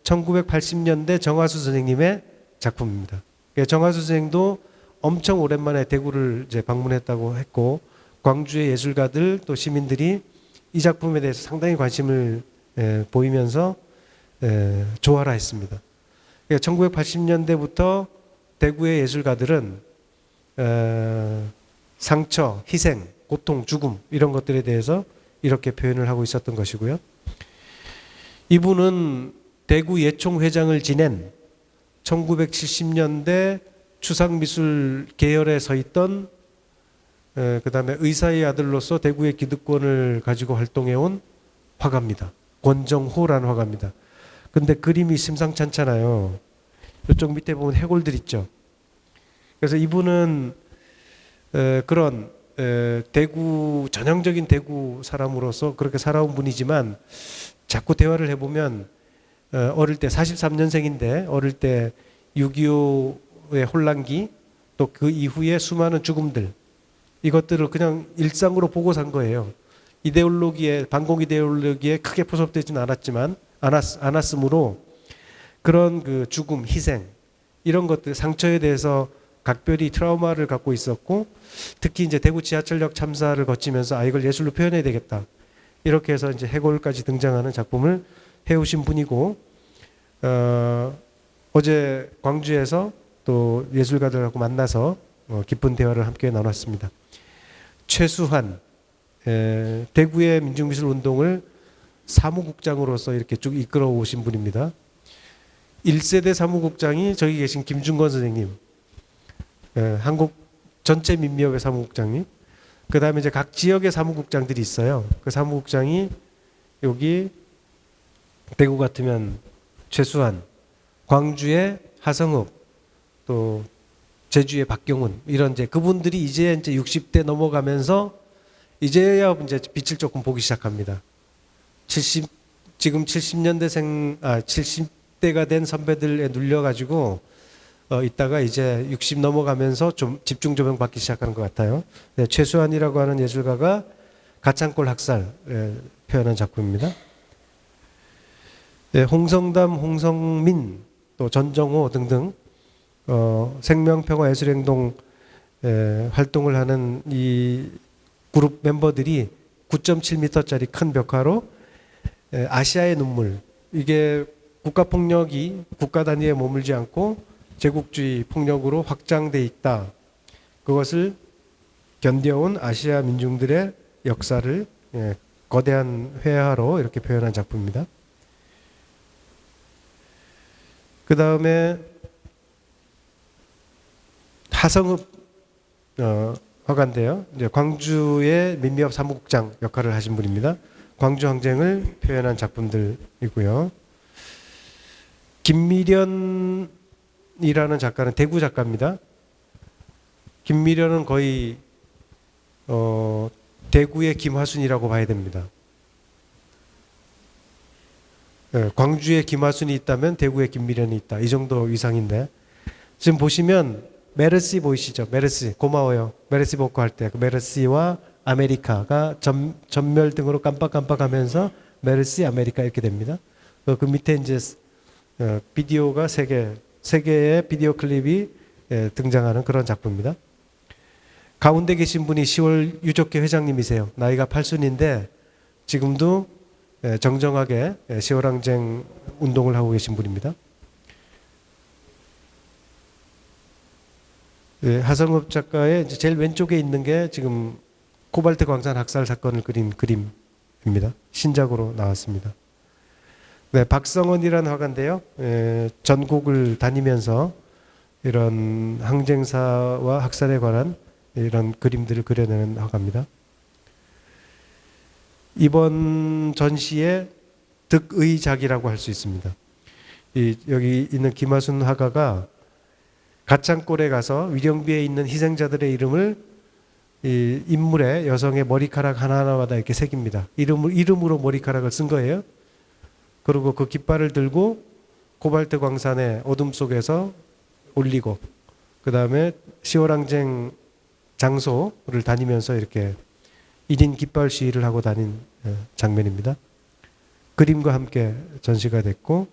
1980년대 정하수 선생님의 작품입니다. 정하수 선생도 엄청 오랜만에 대구를 이제 방문했다고 했고, 광주의 예술가들 또 시민들이 이 작품에 대해서 상당히 관심을 보이면서 조화라 했습니다. 1980년대부터 대구의 예술가들은 상처, 희생, 고통, 죽음, 이런 것들에 대해서 이렇게 표현을 하고 있었던 것이고요. 이분은 대구 예총회장을 지낸 1970년대 추상미술 계열에 서 있던, 그 다음에 의사의 아들로서 대구의 기득권을 가지고 활동해온 화가입니다. 권정호라는 화가입니다. 근데 그림이 심상치 않잖아요. 이쪽 밑에 보면 해골들 있죠. 그래서 이분은 그런 대구, 전형적인 대구 사람으로서 그렇게 살아온 분이지만, 자꾸 대화를 해보면 어릴 때 43년생인데 어릴 때 6.25의 혼란기, 또 그 이후에 수많은 죽음들, 이것들을 그냥 일상으로 보고 산 거예요. 반공 이데올로기에 크게 포섭되지는 않았으므로 그런 그 죽음, 희생, 이런 것들, 상처에 대해서 각별히 트라우마를 갖고 있었고, 특히 이제 대구 지하철역 참사를 거치면서 이걸 예술로 표현해야 되겠다, 이렇게 해서 이제 해골까지 등장하는 작품을 해오신 분이고, 어제 광주에서 또 예술가들하고 만나서 깊은 대화를 함께 나눴습니다. 최수환, 대구의 민중미술 운동을 사무국장으로서 이렇게 쭉 이끌어 오신 분입니다. 1세대 사무국장이 저기 계신 김준건 선생님, 한국 전체 민미협의 사무국장님. 그 다음에 이제 각 지역의 사무국장들이 있어요. 그 사무국장이 여기 대구 같으면 최수환, 광주의 하성읍, 또 제주의 박경훈 이런 이제 그분들이 이제 60대 넘어가면서 이제야 이제 빛을 조금 보기 시작합니다. 지금 70대가 된 선배들에 눌려가지고 이따가 이제 60 넘어가면서 좀 집중 조명 받기 시작하는 것 같아요. 네, 최수환이라고 하는 예술가가 가창골 학살 표현한 작품입니다. 네, 홍성담, 홍성민, 또 전정호 등등 생명평화예술행동 활동을 하는 이 그룹 멤버들이 9.7m짜리 큰 벽화로 아시아의 눈물, 이게 국가폭력이 국가 단위에 머물지 않고 제국주의 폭력으로 확장돼 있다. 그것을 견뎌온 아시아 민중들의 역사를 거대한 회화로 이렇게 표현한 작품입니다. 그 다음에 하성읍 화가인데요. 이제 광주의 민미협 사무국장 역할을 하신 분입니다. 광주 항쟁을 표현한 작품들이고요. 김미련이라는 작가는 대구 작가입니다. 김미련은 거의 대구의 김화순이라고 봐야 됩니다. 광주에 김화순이 있다면 대구에 김미련이 있다. 이 정도 위상인데 지금 보시면 메르시 보이시죠? 메르시 고마워요. 메르시 복구 할 때 그 메르시와 아메리카가 전멸 등으로 깜빡깜빡하면서 메르시 아메리카 이렇게 됩니다. 그 밑에 이제 비디오가 세 개의 비디오 클립이 등장하는 그런 작품입니다. 가운데 계신 분이 10월 유족회 회장님이세요. 나이가 80인데 지금도 정정하게 10월 항쟁 운동을 하고 계신 분입니다. 하성읍 작가의 이제 제일 왼쪽에 있는 게 지금 코발트 광산 학살 사건을 그린 그림입니다. 신작으로 나왔습니다. 네, 박성원이라는 화가인데요. 전국을 다니면서 이런 항쟁사와 학살에 관한 이런 그림들을 그려내는 화가입니다. 이번 전시의 득의작이라고 할 수 있습니다. 여기 있는 김하순 화가가 가창골에 가서 위령비에 있는 희생자들의 이름을 이 인물의 여성의 머리카락 하나하나마다 이렇게 새깁니다. 이름으로 머리카락을 쓴 거예요. 그리고 그 깃발을 들고 코발트 광산의 어둠 속에서 올리고 그 다음에 10월 항쟁 장소를 다니면서 이렇게 1인 깃발 시위를 하고 다닌 장면입니다. 그림과 함께 전시가 됐고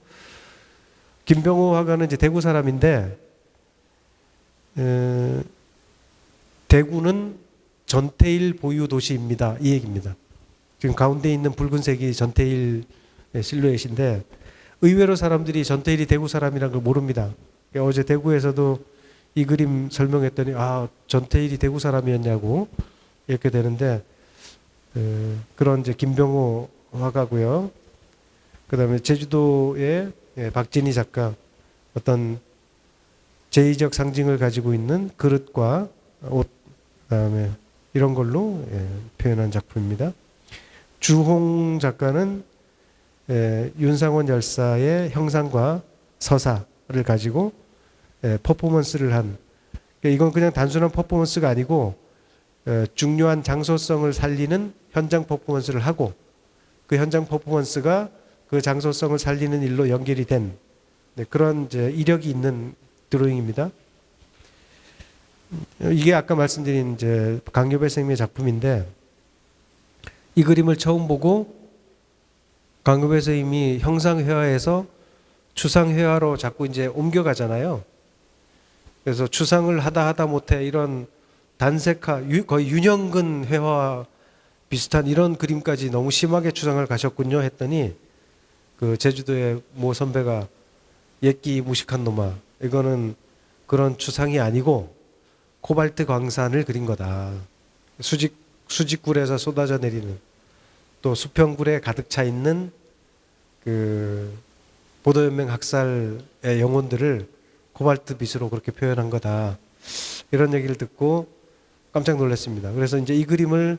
김병호 화가는 이제 대구 사람인데 대구는 전태일 보유 도시입니다. 이 얘기입니다. 지금 가운데 있는 붉은색이 전태일 실루엣인데 의외로 사람들이 전태일이 대구 사람이란 걸 모릅니다. 어제 대구에서도 이 그림 설명했더니 아 전태일이 대구 사람이었냐고 이렇게 되는데 그런 이제 김병호 화가고요. 그다음에 제주도의 박진희 작가 어떤 제의적 상징을 가지고 있는 그릇과 옷 그다음에 이런 걸로 표현한 작품입니다. 주홍 작가는 윤상원 열사의 형상과 서사를 가지고 퍼포먼스를 한 이건 그냥 단순한 퍼포먼스가 아니고 중요한 장소성을 살리는 현장 퍼포먼스를 하고 그 현장 퍼포먼스가 그 장소성을 살리는 일로 연결이 된 그런 이제 이력이 있는 드로잉입니다. 이게 아까 말씀드린 이제 강요배 선생님의 작품인데 이 그림을 처음 보고 강요배 선생님이 형상회화에서 추상회화로 자꾸 이제 옮겨가잖아요. 그래서 추상을 하다 못해 이런 단색화 거의 윤형근 회화 비슷한 이런 그림까지 너무 심하게 추상을 가셨군요 했더니 그 제주도의 모 선배가 옛기 무식한 놈아 이거는 그런 추상이 아니고 코발트 광산을 그린 거다. 수직굴에서 쏟아져 내리는 또 수평굴에 가득 차 있는 그 보도연맹 학살의 영혼들을 코발트 빛으로 그렇게 표현한 거다. 이런 얘기를 듣고 깜짝 놀랐습니다. 그래서 이제 이 그림을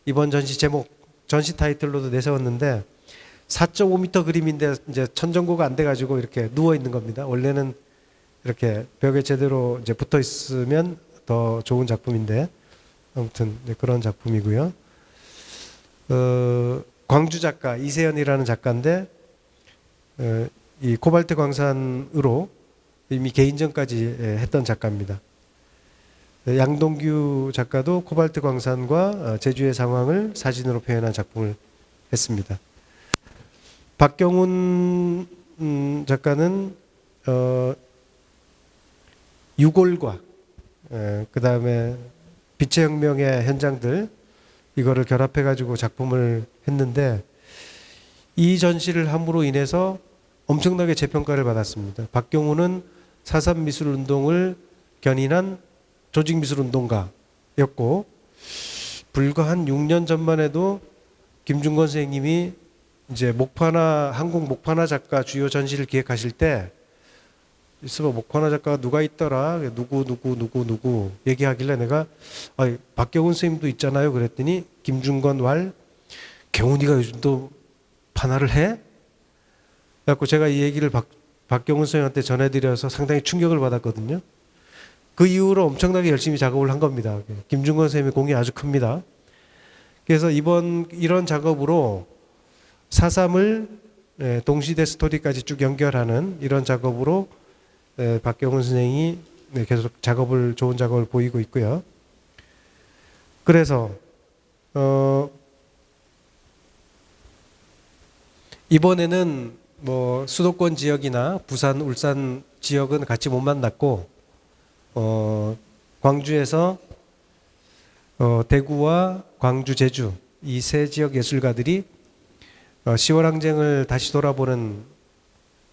이번 전시 제목, 전시 타이틀로도 내세웠는데 4.5m 그림인데 이제 천정고가 안 돼가지고 이렇게 누워 있는 겁니다. 원래는 이렇게 벽에 제대로 이제 붙어 있으면 더 좋은 작품인데 아무튼 그런 작품이고요. 광주 작가 이세연이라는 작가인데 이 코발트 광산으로 이미 개인전까지 했던 작가입니다. 양동규 작가도 코발트 광산과 제주의 상황을 사진으로 표현한 작품을 했습니다. 박경훈 작가는 유골과 그 다음에 빛의 혁명의 현장들 이거를 결합해 가지고 작품을 했는데 이 전시를 함으로 인해서 엄청나게 재평가를 받았습니다. 박경훈은 4.3 미술운동을 견인한 조직미술운동가였고 불과 한 6년 전만 해도 김중건 선생님이 이제 한국 목판화 작가 주요 전시를 기획하실 때 있어봐 목판화 작가가 누가 있더라 누구 얘기하길래 내가 박경훈 선생님도 있잖아요 그랬더니 김중건 경훈이가 요즘 또 판화를 해? 그래갖고 제가 이 얘기를 박경훈 선생님한테 전해드려서 상당히 충격을 받았거든요. 그 이후로 엄청나게 열심히 작업을 한 겁니다. 김중건 선생님의 공이 아주 큽니다. 그래서 이런 작업으로 4.3을 동시대 스토리까지 쭉 연결하는 이런 작업으로 박경훈 선생이 계속 좋은 작업을 보이고 있고요. 그래서 이번에는 뭐 수도권 지역이나 부산, 울산 지역은 같이 못 만났고 광주에서 대구와 광주, 제주 이 세 지역 예술가들이 10월 항쟁을 다시 돌아보는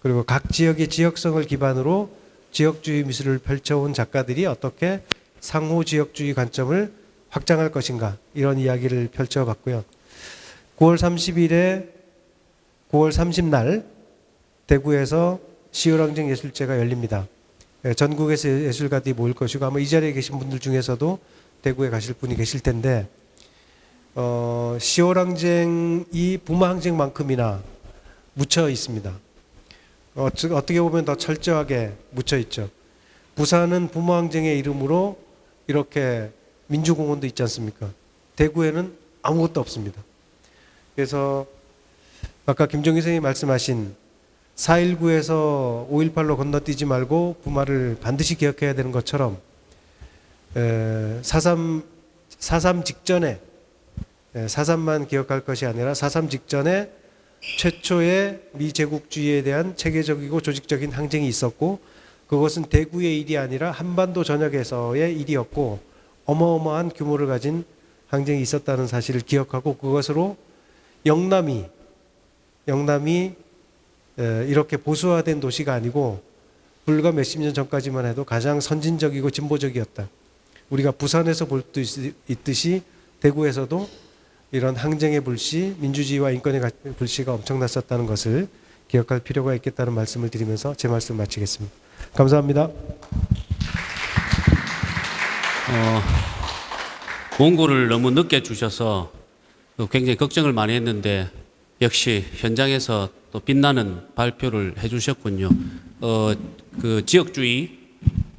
그리고 각 지역의 지역성을 기반으로 지역주의 미술을 펼쳐온 작가들이 어떻게 상호 지역주의 관점을 확장할 것인가 이런 이야기를 펼쳐봤고요. 9월 30날 대구에서 10월 항쟁 예술제가 열립니다. 전국에서 예술가들이 모일 것이고 아마 이 자리에 계신 분들 중에서도 대구에 가실 분이 계실 텐데 10월 항쟁이 부마 항쟁만큼이나 묻혀 있습니다. 어떻게 보면 더 철저하게 묻혀 있죠. 부산은 부마 항쟁의 이름으로 이렇게 민주공원도 있지 않습니까? 대구에는 아무것도 없습니다. 그래서 아까 김정희 선생님이 말씀하신 4.19에서 5.18로 건너뛰지 말고 부마를 반드시 기억해야 되는 것처럼 4.3 직전에 4.3만 기억할 것이 아니라 4.3 직전에 최초의 미제국주의에 대한 체계적이고 조직적인 항쟁이 있었고 그것은 대구의 일이 아니라 한반도 전역에서의 일이었고 어마어마한 규모를 가진 항쟁이 있었다는 사실을 기억하고 그것으로 영남이 이렇게 보수화된 도시가 아니고 불과 몇십 년 전까지만 해도 가장 선진적이고 진보적이었다. 우리가 부산에서 볼 수 있듯이 대구에서도 이런 항쟁의 불씨, 민주주의와 인권의 불씨가 엄청났었다는 것을 기억할 필요가 있겠다는 말씀을 드리면서 제 말씀 마치겠습니다. 감사합니다. 원고를 너무 늦게 주셔서 굉장히 걱정을 많이 했는데 역시 현장에서 또 빛나는 발표를 해주셨군요. 그 지역주의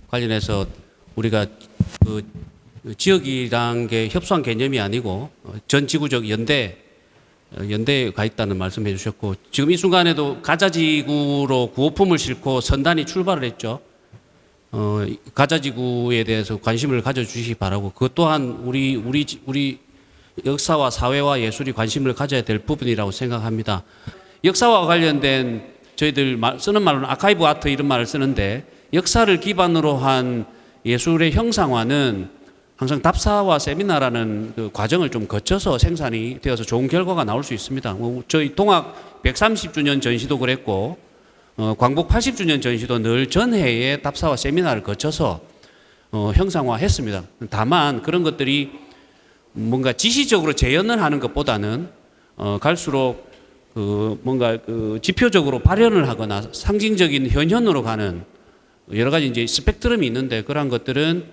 관련해서 우리가 그 지역이란 게 협소한 개념이 아니고 전 지구적 연대에 가 있다는 말씀해 주셨고 지금 이 순간에도 가자지구로 구호품을 싣고 선단이 출발을 했죠. 가자지구에 대해서 관심을 가져주시기 바라고 그것 또한 우리 역사와 사회와 예술이 관심을 가져야 될 부분이라고 생각합니다. 역사와 관련된 저희들 쓰는 말로는 아카이브 아트 이런 말을 쓰는데 역사를 기반으로 한 예술의 형상화는 항상 답사와 세미나라는 그 과정을 좀 거쳐서 생산이 되어서 좋은 결과가 나올 수 있습니다. 저희 동학 130주년 전시도 그랬고 광복 80주년 전시도 늘 전해에 답사와 세미나를 거쳐서 형상화했습니다. 다만 그런 것들이 뭔가 지시적으로 재현을 하는 것보다는 갈수록 뭔가 지표적으로 발현을 하거나 상징적인 현현으로 가는 여러 가지 이제 스펙트럼이 있는데 그러한 것들은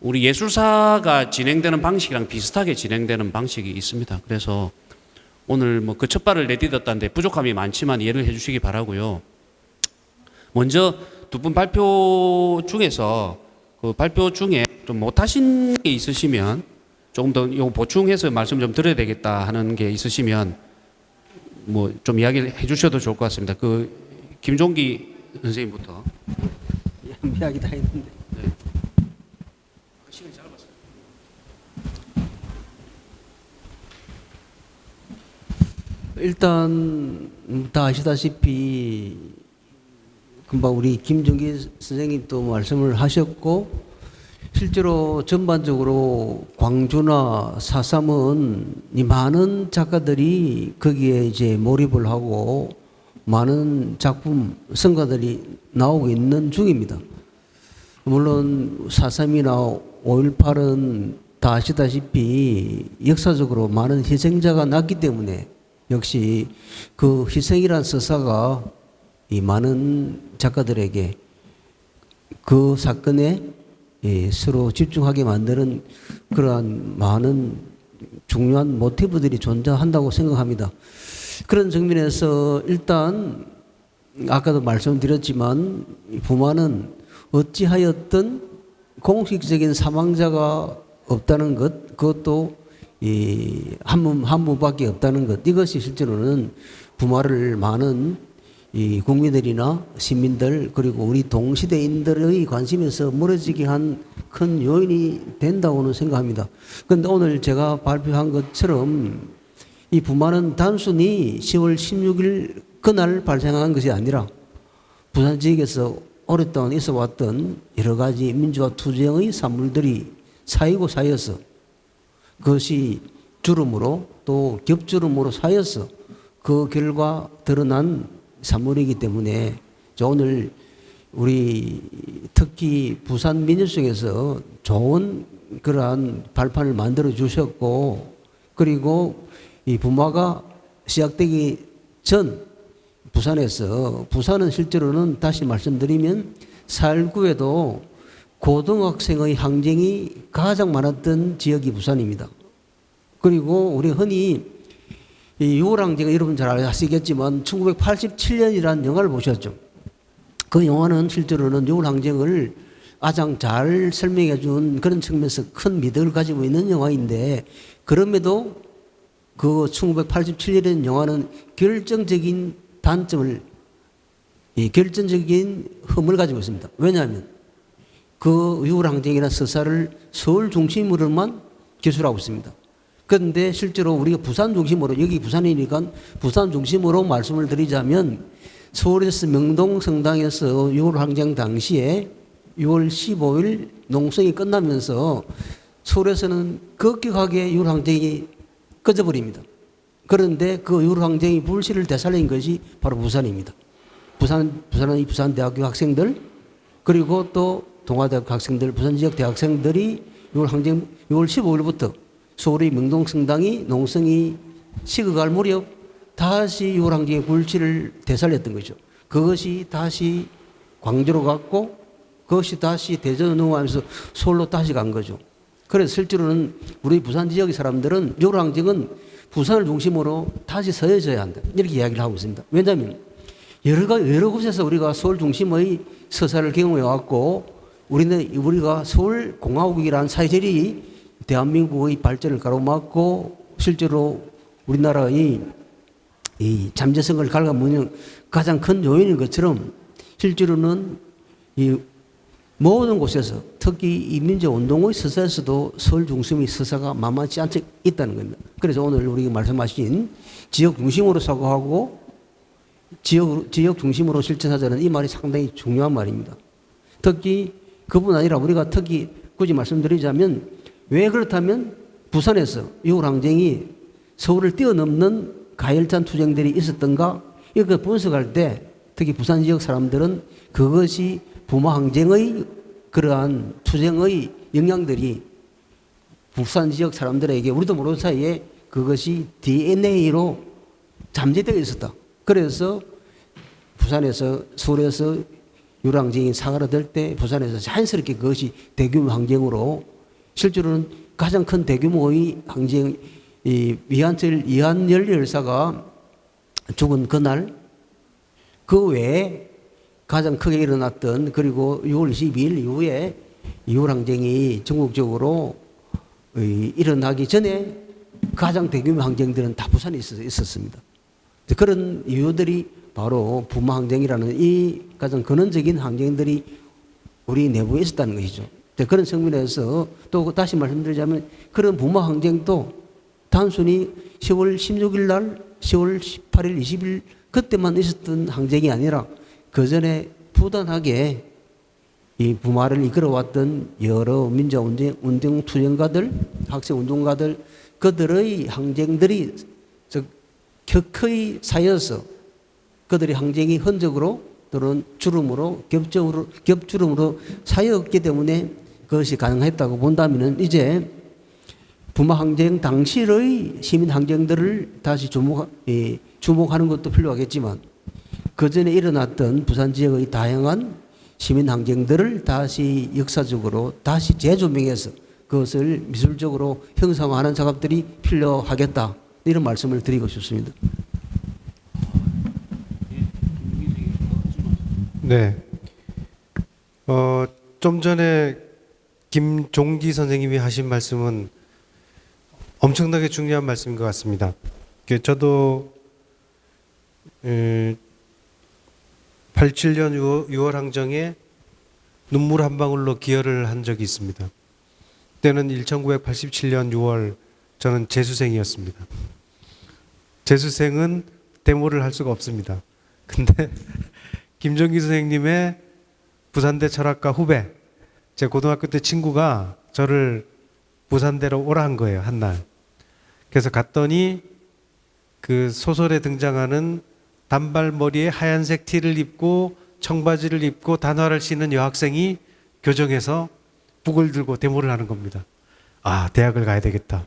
우리 예술사가 진행되는 방식이랑 비슷하게 진행되는 방식이 있습니다. 그래서 오늘 뭐 그 첫발을 내딛었다는데 부족함이 많지만 이해를 해주시기 바라고요. 먼저 두 분 발표 중에서 그 발표 중에 좀 못하신 게 있으시면 조금 더 요 보충해서 말씀 좀 드려야 되겠다 하는 게 있으시면 뭐 좀 이야기를 해주셔도 좋을 것 같습니다. 그 김종기 선생님부터. 이야기 다 했는데. 네. 시간이 짧았어요. 일단 다 아시다시피 금방 우리 김정기 선생님도 말씀을 하셨고 실제로 전반적으로 광주나 4.3은 이 많은 작가들이 거기에 이제 몰입을 하고 많은 작품 성가들이 나오고 있는 중입니다. 물론 4.3이나 5.18은 다 아시다시피 역사적으로 많은 희생자가 났기 때문에 역시 그 희생이란 서사가 이 많은 작가들에게 그 사건에 서로 집중하게 만드는 그러한 많은 중요한 모티브들이 존재한다고 생각합니다. 그런 측면에서 일단 아까도 말씀드렸지만 부마는 어찌하였든 공식적인 사망자가 없다는 것, 그것도 한 분밖에 없다는 것, 이것이 실제로는 부마를 많은 이 국민들이나 시민들 그리고 우리 동시대인들의 관심에서 멀어지게 한 큰 요인이 된다고는 생각합니다. 그런데 오늘 제가 발표한 것처럼 이 부마는 단순히 10월 16일 그날 발생한 것이 아니라 부산 지역에서 오랫동안 있어 왔던 여러 가지 민주화 투쟁의 산물들이 쌓여서 그것이 주름으로 또 겹주름으로 쌓여서 그 결과 드러난 산물이기 때문에 오늘 우리 특히 부산 민주성에서 좋은 그러한 발판을 만들어 주셨고 그리고 이 부마가 시작되기 전 부산은 실제로는 다시 말씀드리면 4.19에도 고등학생의 항쟁이 가장 많았던 지역이 부산입니다. 그리고 우리 흔히 이 6월 항쟁은 여러분 잘 아시겠지만 1987년이라는 영화를 보셨죠. 그 영화는 실제로는 6월 항쟁을 가장 잘 설명해 준 그런 측면에서 큰 미덕을 가지고 있는 영화인데 그럼에도 그 1987년의 영화는 결정적인 단점을 결정적인 흠을 가지고 있습니다. 왜냐하면 그 6월 항쟁이나 서사를 서울 중심으로만 기술하고 있습니다. 그런데 실제로 우리가 부산 중심으로 여기 부산이니까 부산 중심으로 말씀을 드리자면 서울에서 명동성당에서 6월 항쟁 당시에 6월 15일 농성이 끝나면서 서울에서는 급격하게 6월 항쟁이 꺼져버립니다. 그런데 그 6월 항쟁이 불씨를 되살린 것이 바로 부산입니다. 부산은 부산대학교 학생들 그리고 또 동아대학교 학생들 부산 지역 대학생들이 6월 항쟁 6월 15일부터 서울의 명동성당이 농성이 식어갈 무렵 다시 6월 항쟁의 불씨를 되살렸던 거죠. 그것이 다시 광주로 갔고 그것이 다시 대전으로 넘어가면서 서울로 다시 간 거죠. 그래서 실제로는 우리 부산 지역의 사람들은 6월 항쟁은 부산을 중심으로 다시 서해져야 한다. 이렇게 이야기를 하고 있습니다. 왜냐하면 여러 곳에서 우리가 서울 중심의 서사를 경험해 왔고 우리가 서울공화국이라는 사회절이 대한민국의 발전을 가로막고 실제로 우리나라의 이 잠재성을 갉아먹는 가장 큰 요인인 것처럼 실제로는 이 모든 곳에서 특히 이 민주운동의 서사에서도 서울 중심의 서사가 만만치 않게 있다는 겁니다. 그래서 오늘 우리가 말씀하신 지역 중심으로 사고하고 지역 중심으로 실천하자는 이 말이 상당히 중요한 말입니다. 특히 그뿐 아니라 우리가 특히 굳이 말씀드리자면 왜 그렇다면 부산에서 6월 항쟁이 서울을 뛰어넘는 가열찬 투쟁들이 있었던가 이거 분석할 때 특히 부산 지역 사람들은 그것이 부마 항쟁의 그러한 투쟁의 영향들이 부산 지역 사람들에게 우리도 모르는 사이에 그것이 DNA로 잠재되어 있었다. 그래서 부산에서 서울에서 유랑쟁이 사가라들 때 부산에서 자연스럽게 그것이 대규모 항쟁으로 실제로는 가장 큰 대규모의 항쟁 이 이한열 열사가 죽은 그날 그 외에 가장 크게 일어났던 그리고 6월 22일 이후에 이율항쟁이 전국적으로 일어나기 전에 가장 대규모 항쟁들은 다 부산에 있었습니다. 그런 이유들이 바로 부마항쟁이라는 이 가장 근원적인 항쟁들이 우리 내부에 있었다는 것이죠. 그런 측면에서 또 다시 말씀드리자면 그런 부마항쟁도 단순히 10월 16일 날, 10월 18일, 20일 그때만 있었던 항쟁이 아니라 그 전에 부단하게 이 부마를 이끌어왔던 여러 민주운동 투쟁가들, 학생운동가들 그들의 항쟁들이 격하게 쌓여서 그들의 항쟁이 흔적으로 또는 주름으로 겹주름으로 쌓였기 때문에 그것이 가능했다고 본다면 이제 부마항쟁 당시의 시민항쟁들을 다시 주목하는 것도 필요하겠지만 그 전에 일어났던 부산 지역의 다양한 시민항쟁들을 다시 역사적으로 다시 재조명해서 그것을 미술적으로 형상화하는 작업들이 필요하겠다 이런 말씀을 드리고 싶습니다. 네. 좀 전에 김종기 선생님이 하신 말씀은 엄청나게 중요한 말씀인 것 같습니다. 저도 87년 6월 항쟁에 눈물 한 방울로 기여를 한 적이 있습니다. 그때는 1987년 6월 저는 재수생이었습니다. 재수생은 데모를 할 수가 없습니다. 근데 김종기 선생님의 부산대 철학과 후배, 제 고등학교 때 친구가 저를 부산대로 오라 한 거예요, 한날. 그래서 갔더니 그 소설에 등장하는 단발머리에 하얀색 티를 입고 청바지를 입고 단화를 신은 여학생이 교정에서 북을 들고 데모를 하는 겁니다. 아, 대학을 가야 되겠다.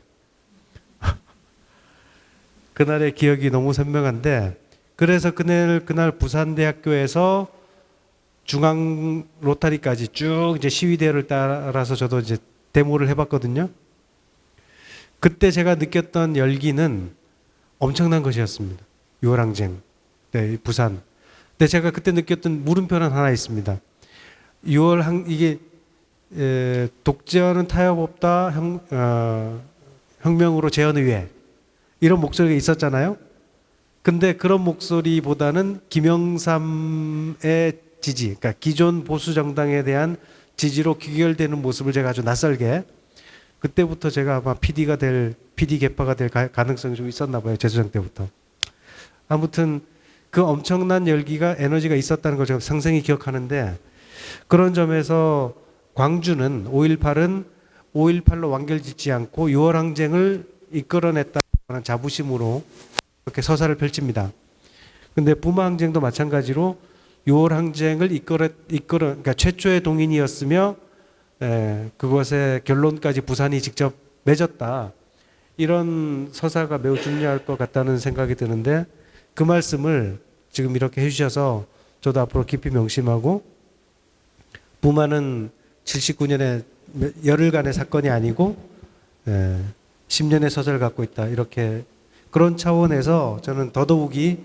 그날의 기억이 너무 선명한데, 그래서 그날 부산대학교에서 중앙 로타리까지 쭉 이제 시위대를 따라서 저도 이제 데모를 해봤거든요. 그때 제가 느꼈던 열기는 엄청난 것이었습니다. 6월 항쟁, 네, 부산. 근데 제가 그때 느꼈던 물음표는 하나 있습니다. 이게 독재와는 타협 없다, 혁명으로 재헌의회 이런 목소리가 있었잖아요. 근데 그런 목소리보다는 김영삼의 지지, 그러니까 기존 보수 정당에 대한 지지로 귀결되는 모습을 제가 아주 낯설게 그때부터 제가 아마 PD 개파가 될 가능성이 좀 있었나 봐요. 재수생 때부터. 아무튼 그 엄청난 열기가 에너지가 있었다는 걸 제가 생생히 기억하는데 그런 점에서 광주는 5.18은 5.18로 완결짓지 않고 6월 항쟁을 이끌어냈다는 자부심으로 이렇게 서사를 펼칩니다. 근데 부마 항쟁도 마찬가지로 6월 항쟁을 그러니까 최초의 동인이었으며 그것의 결론까지 부산이 직접 맺었다. 이런 서사가 매우 중요할 것 같다는 생각이 드는데 그 말씀을 지금 이렇게 해주셔서 저도 앞으로 깊이 명심하고 부마는 79년에 열흘간의 사건이 아니고 10년의 서사를 갖고 있다. 이렇게 그런 차원에서 저는 더더욱이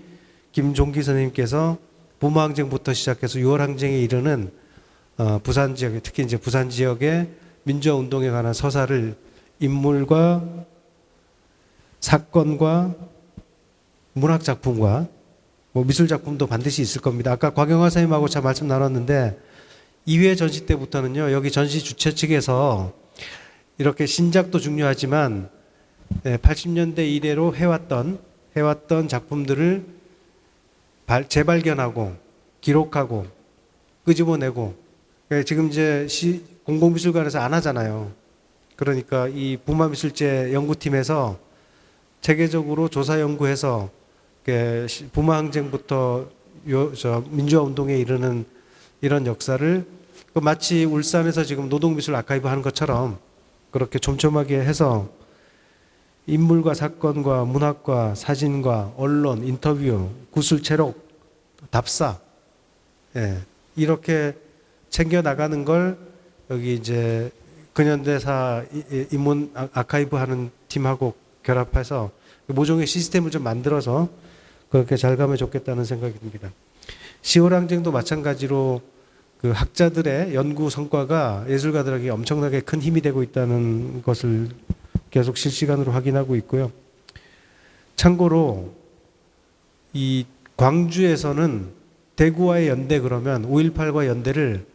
김종기 선생님께서 부마 항쟁부터 시작해서 6월 항쟁에 이르는 부산 지역, 특히 이제 부산 지역의 민주화 운동에 관한 서사를 인물과 사건과 문학 작품과 뭐 미술 작품도 반드시 있을 겁니다. 아까 곽영화 선생님하고 참 말씀 나눴는데 2회 전시 때부터는요, 여기 전시 주최 측에서 이렇게 신작도 중요하지만 80년대 이래로 해왔던 작품들을 재발견하고 기록하고 끄집어내고 지금 이제 공공미술관에서 안 하잖아요. 그러니까 이 부마미술제 연구팀에서 체계적으로 조사 연구해서 부마항쟁부터 민주화 운동에 이르는 이런 역사를 마치 울산에서 지금 노동미술 아카이브 하는 것처럼 그렇게 촘촘하게 해서 인물과 사건과 문학과 사진과 언론, 인터뷰, 구술, 체록, 답사 이렇게 챙겨 나가는 걸 여기 이제 근현대사 인문 아카이브 하는 팀하고 결합해서 모종의 시스템을 좀 만들어서 그렇게 잘 가면 좋겠다는 생각이 듭니다. 시월항쟁도 마찬가지로 그 학자들의 연구 성과가 예술가들에게 엄청나게 큰 힘이 되고 있다는 것을 계속 실시간으로 확인하고 있고요. 참고로 이 광주에서는 대구와의 연대 그러면 5.18과 연대를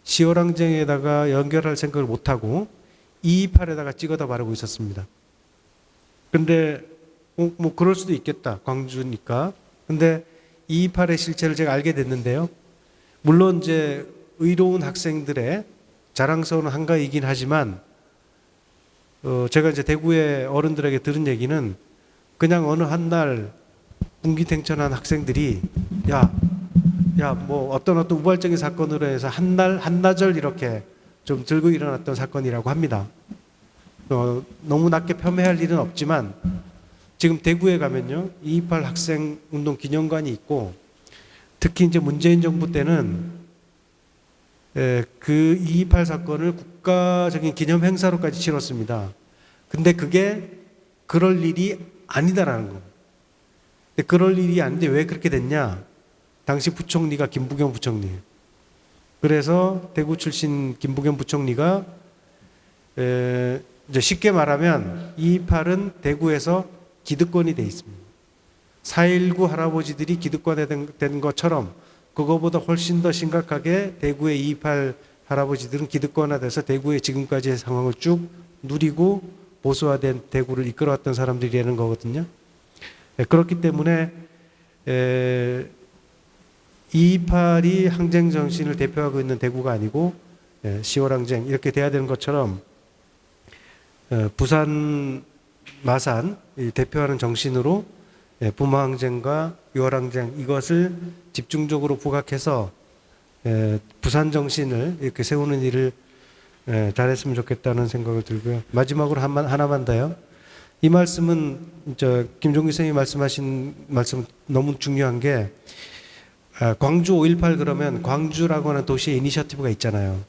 시월항쟁에다가 연결할 생각을 못하고 228에다가 찍어다 바르고 있었습니다. 근데 뭐 그럴 수도 있겠다. 광주니까. 근데 228의 실체를 제가 알게 됐는데요. 물론 이제 의로운 학생들의 자랑스러운 한가이긴 하지만 제가 이제 대구의 어른들에게 들은 얘기는 그냥 어느 한날 분기탱천한 학생들이 야 뭐 어떤 우발적인 사건으로 해서 한나절 이렇게 좀 들고 일어났던 사건이라고 합니다. 너무 낮게 폄훼할 일은 없지만 지금 대구에 가면요 228 학생 운동 기념관이 있고 특히 이제 문재인 정부 때는 그 228 사건을 국가적인 기념 행사로까지 치렀습니다. 근데 그게 그럴 일이 아니다라는 거. 근데 그럴 일이 아닌데 왜 그렇게 됐냐? 당시 부총리가 김부겸 부총리예요. 그래서 대구 출신 김부겸 부총리가 이제 쉽게 말하면 228은 대구에서 기득권이 돼 있습니다. 4.19 할아버지들이 기득권에 된 것처럼 그거보다 훨씬 더 심각하게 대구의 228 할아버지들은 기득권화돼서 대구의 지금까지의 상황을 쭉 누리고 보수화된 대구를 이끌어왔던 사람들이라는 거거든요. 그렇기 때문에 228이 항쟁 정신을 대표하고 있는 대구가 아니고 10월 항쟁 이렇게 돼야 되는 것처럼 부산 마산 대표하는 정신으로 부마 항쟁과 6월 항쟁 이것을 집중적으로 부각해서 부산 정신을 이렇게 세우는 일을 잘했으면 좋겠다는 생각을 들고요. 마지막으로 하나만 더요. 이 말씀은 김종기 선생님이 말씀하신 말씀 너무 중요한 게 광주 5.18 그러면 광주라고 하는 도시에 이니셔티브가 있잖아요.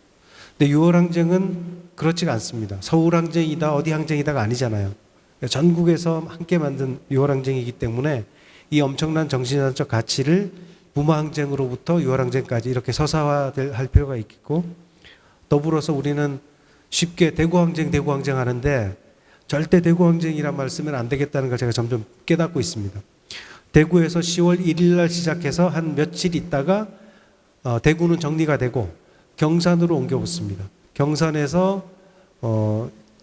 근데 6월 항쟁은 그렇지가 않습니다. 서울 항쟁이다 어디 항쟁이다가 아니잖아요. 전국에서 함께 만든 6월 항쟁이기 때문에 이 엄청난 정신적 가치를 부마 항쟁으로부터 6월 항쟁까지 이렇게 서사화할 필요가 있겠고 더불어서 우리는 쉽게 대구 항쟁 하는데 절대 대구 항쟁이란 말 쓰면 안 되겠다는 걸 제가 점점 깨닫고 있습니다. 대구에서 10월 1일 날 시작해서 한 며칠 있다가 대구는 정리가 되고 경산으로 옮겨붙습니다. 경산에서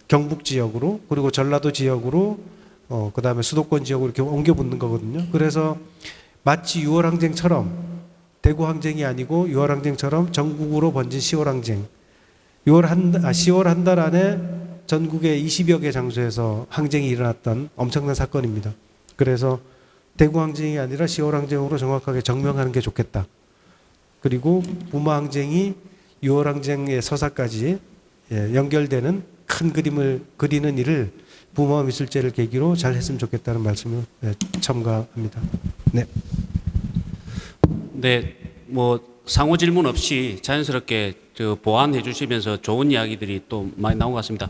경북 지역으로 그리고 전라도 지역으로 그다음에 수도권 지역으로 이렇게 옮겨붙는 거거든요. 그래서 마치 6월 항쟁처럼 대구 항쟁이 아니고 6월 항쟁처럼 전국으로 번진 10월 항쟁. 10월 한 달 안에 전국의 20여 개 장소에서 항쟁이 일어났던 엄청난 사건입니다. 그래서 대구 항쟁이 아니라 10월 항쟁으로 정확하게 정명하는 게 좋겠다. 그리고 부마 항쟁이 6월 항쟁의 서사까지 연결되는 큰 그림을 그리는 일을 부마 미술제를 계기로 잘 했으면 좋겠다는 말씀을 첨가합니다. 네. 네, 뭐 상호 질문 없이 자연스럽게 보완해 주시면서 좋은 이야기들이 또 많이 나온 것 같습니다.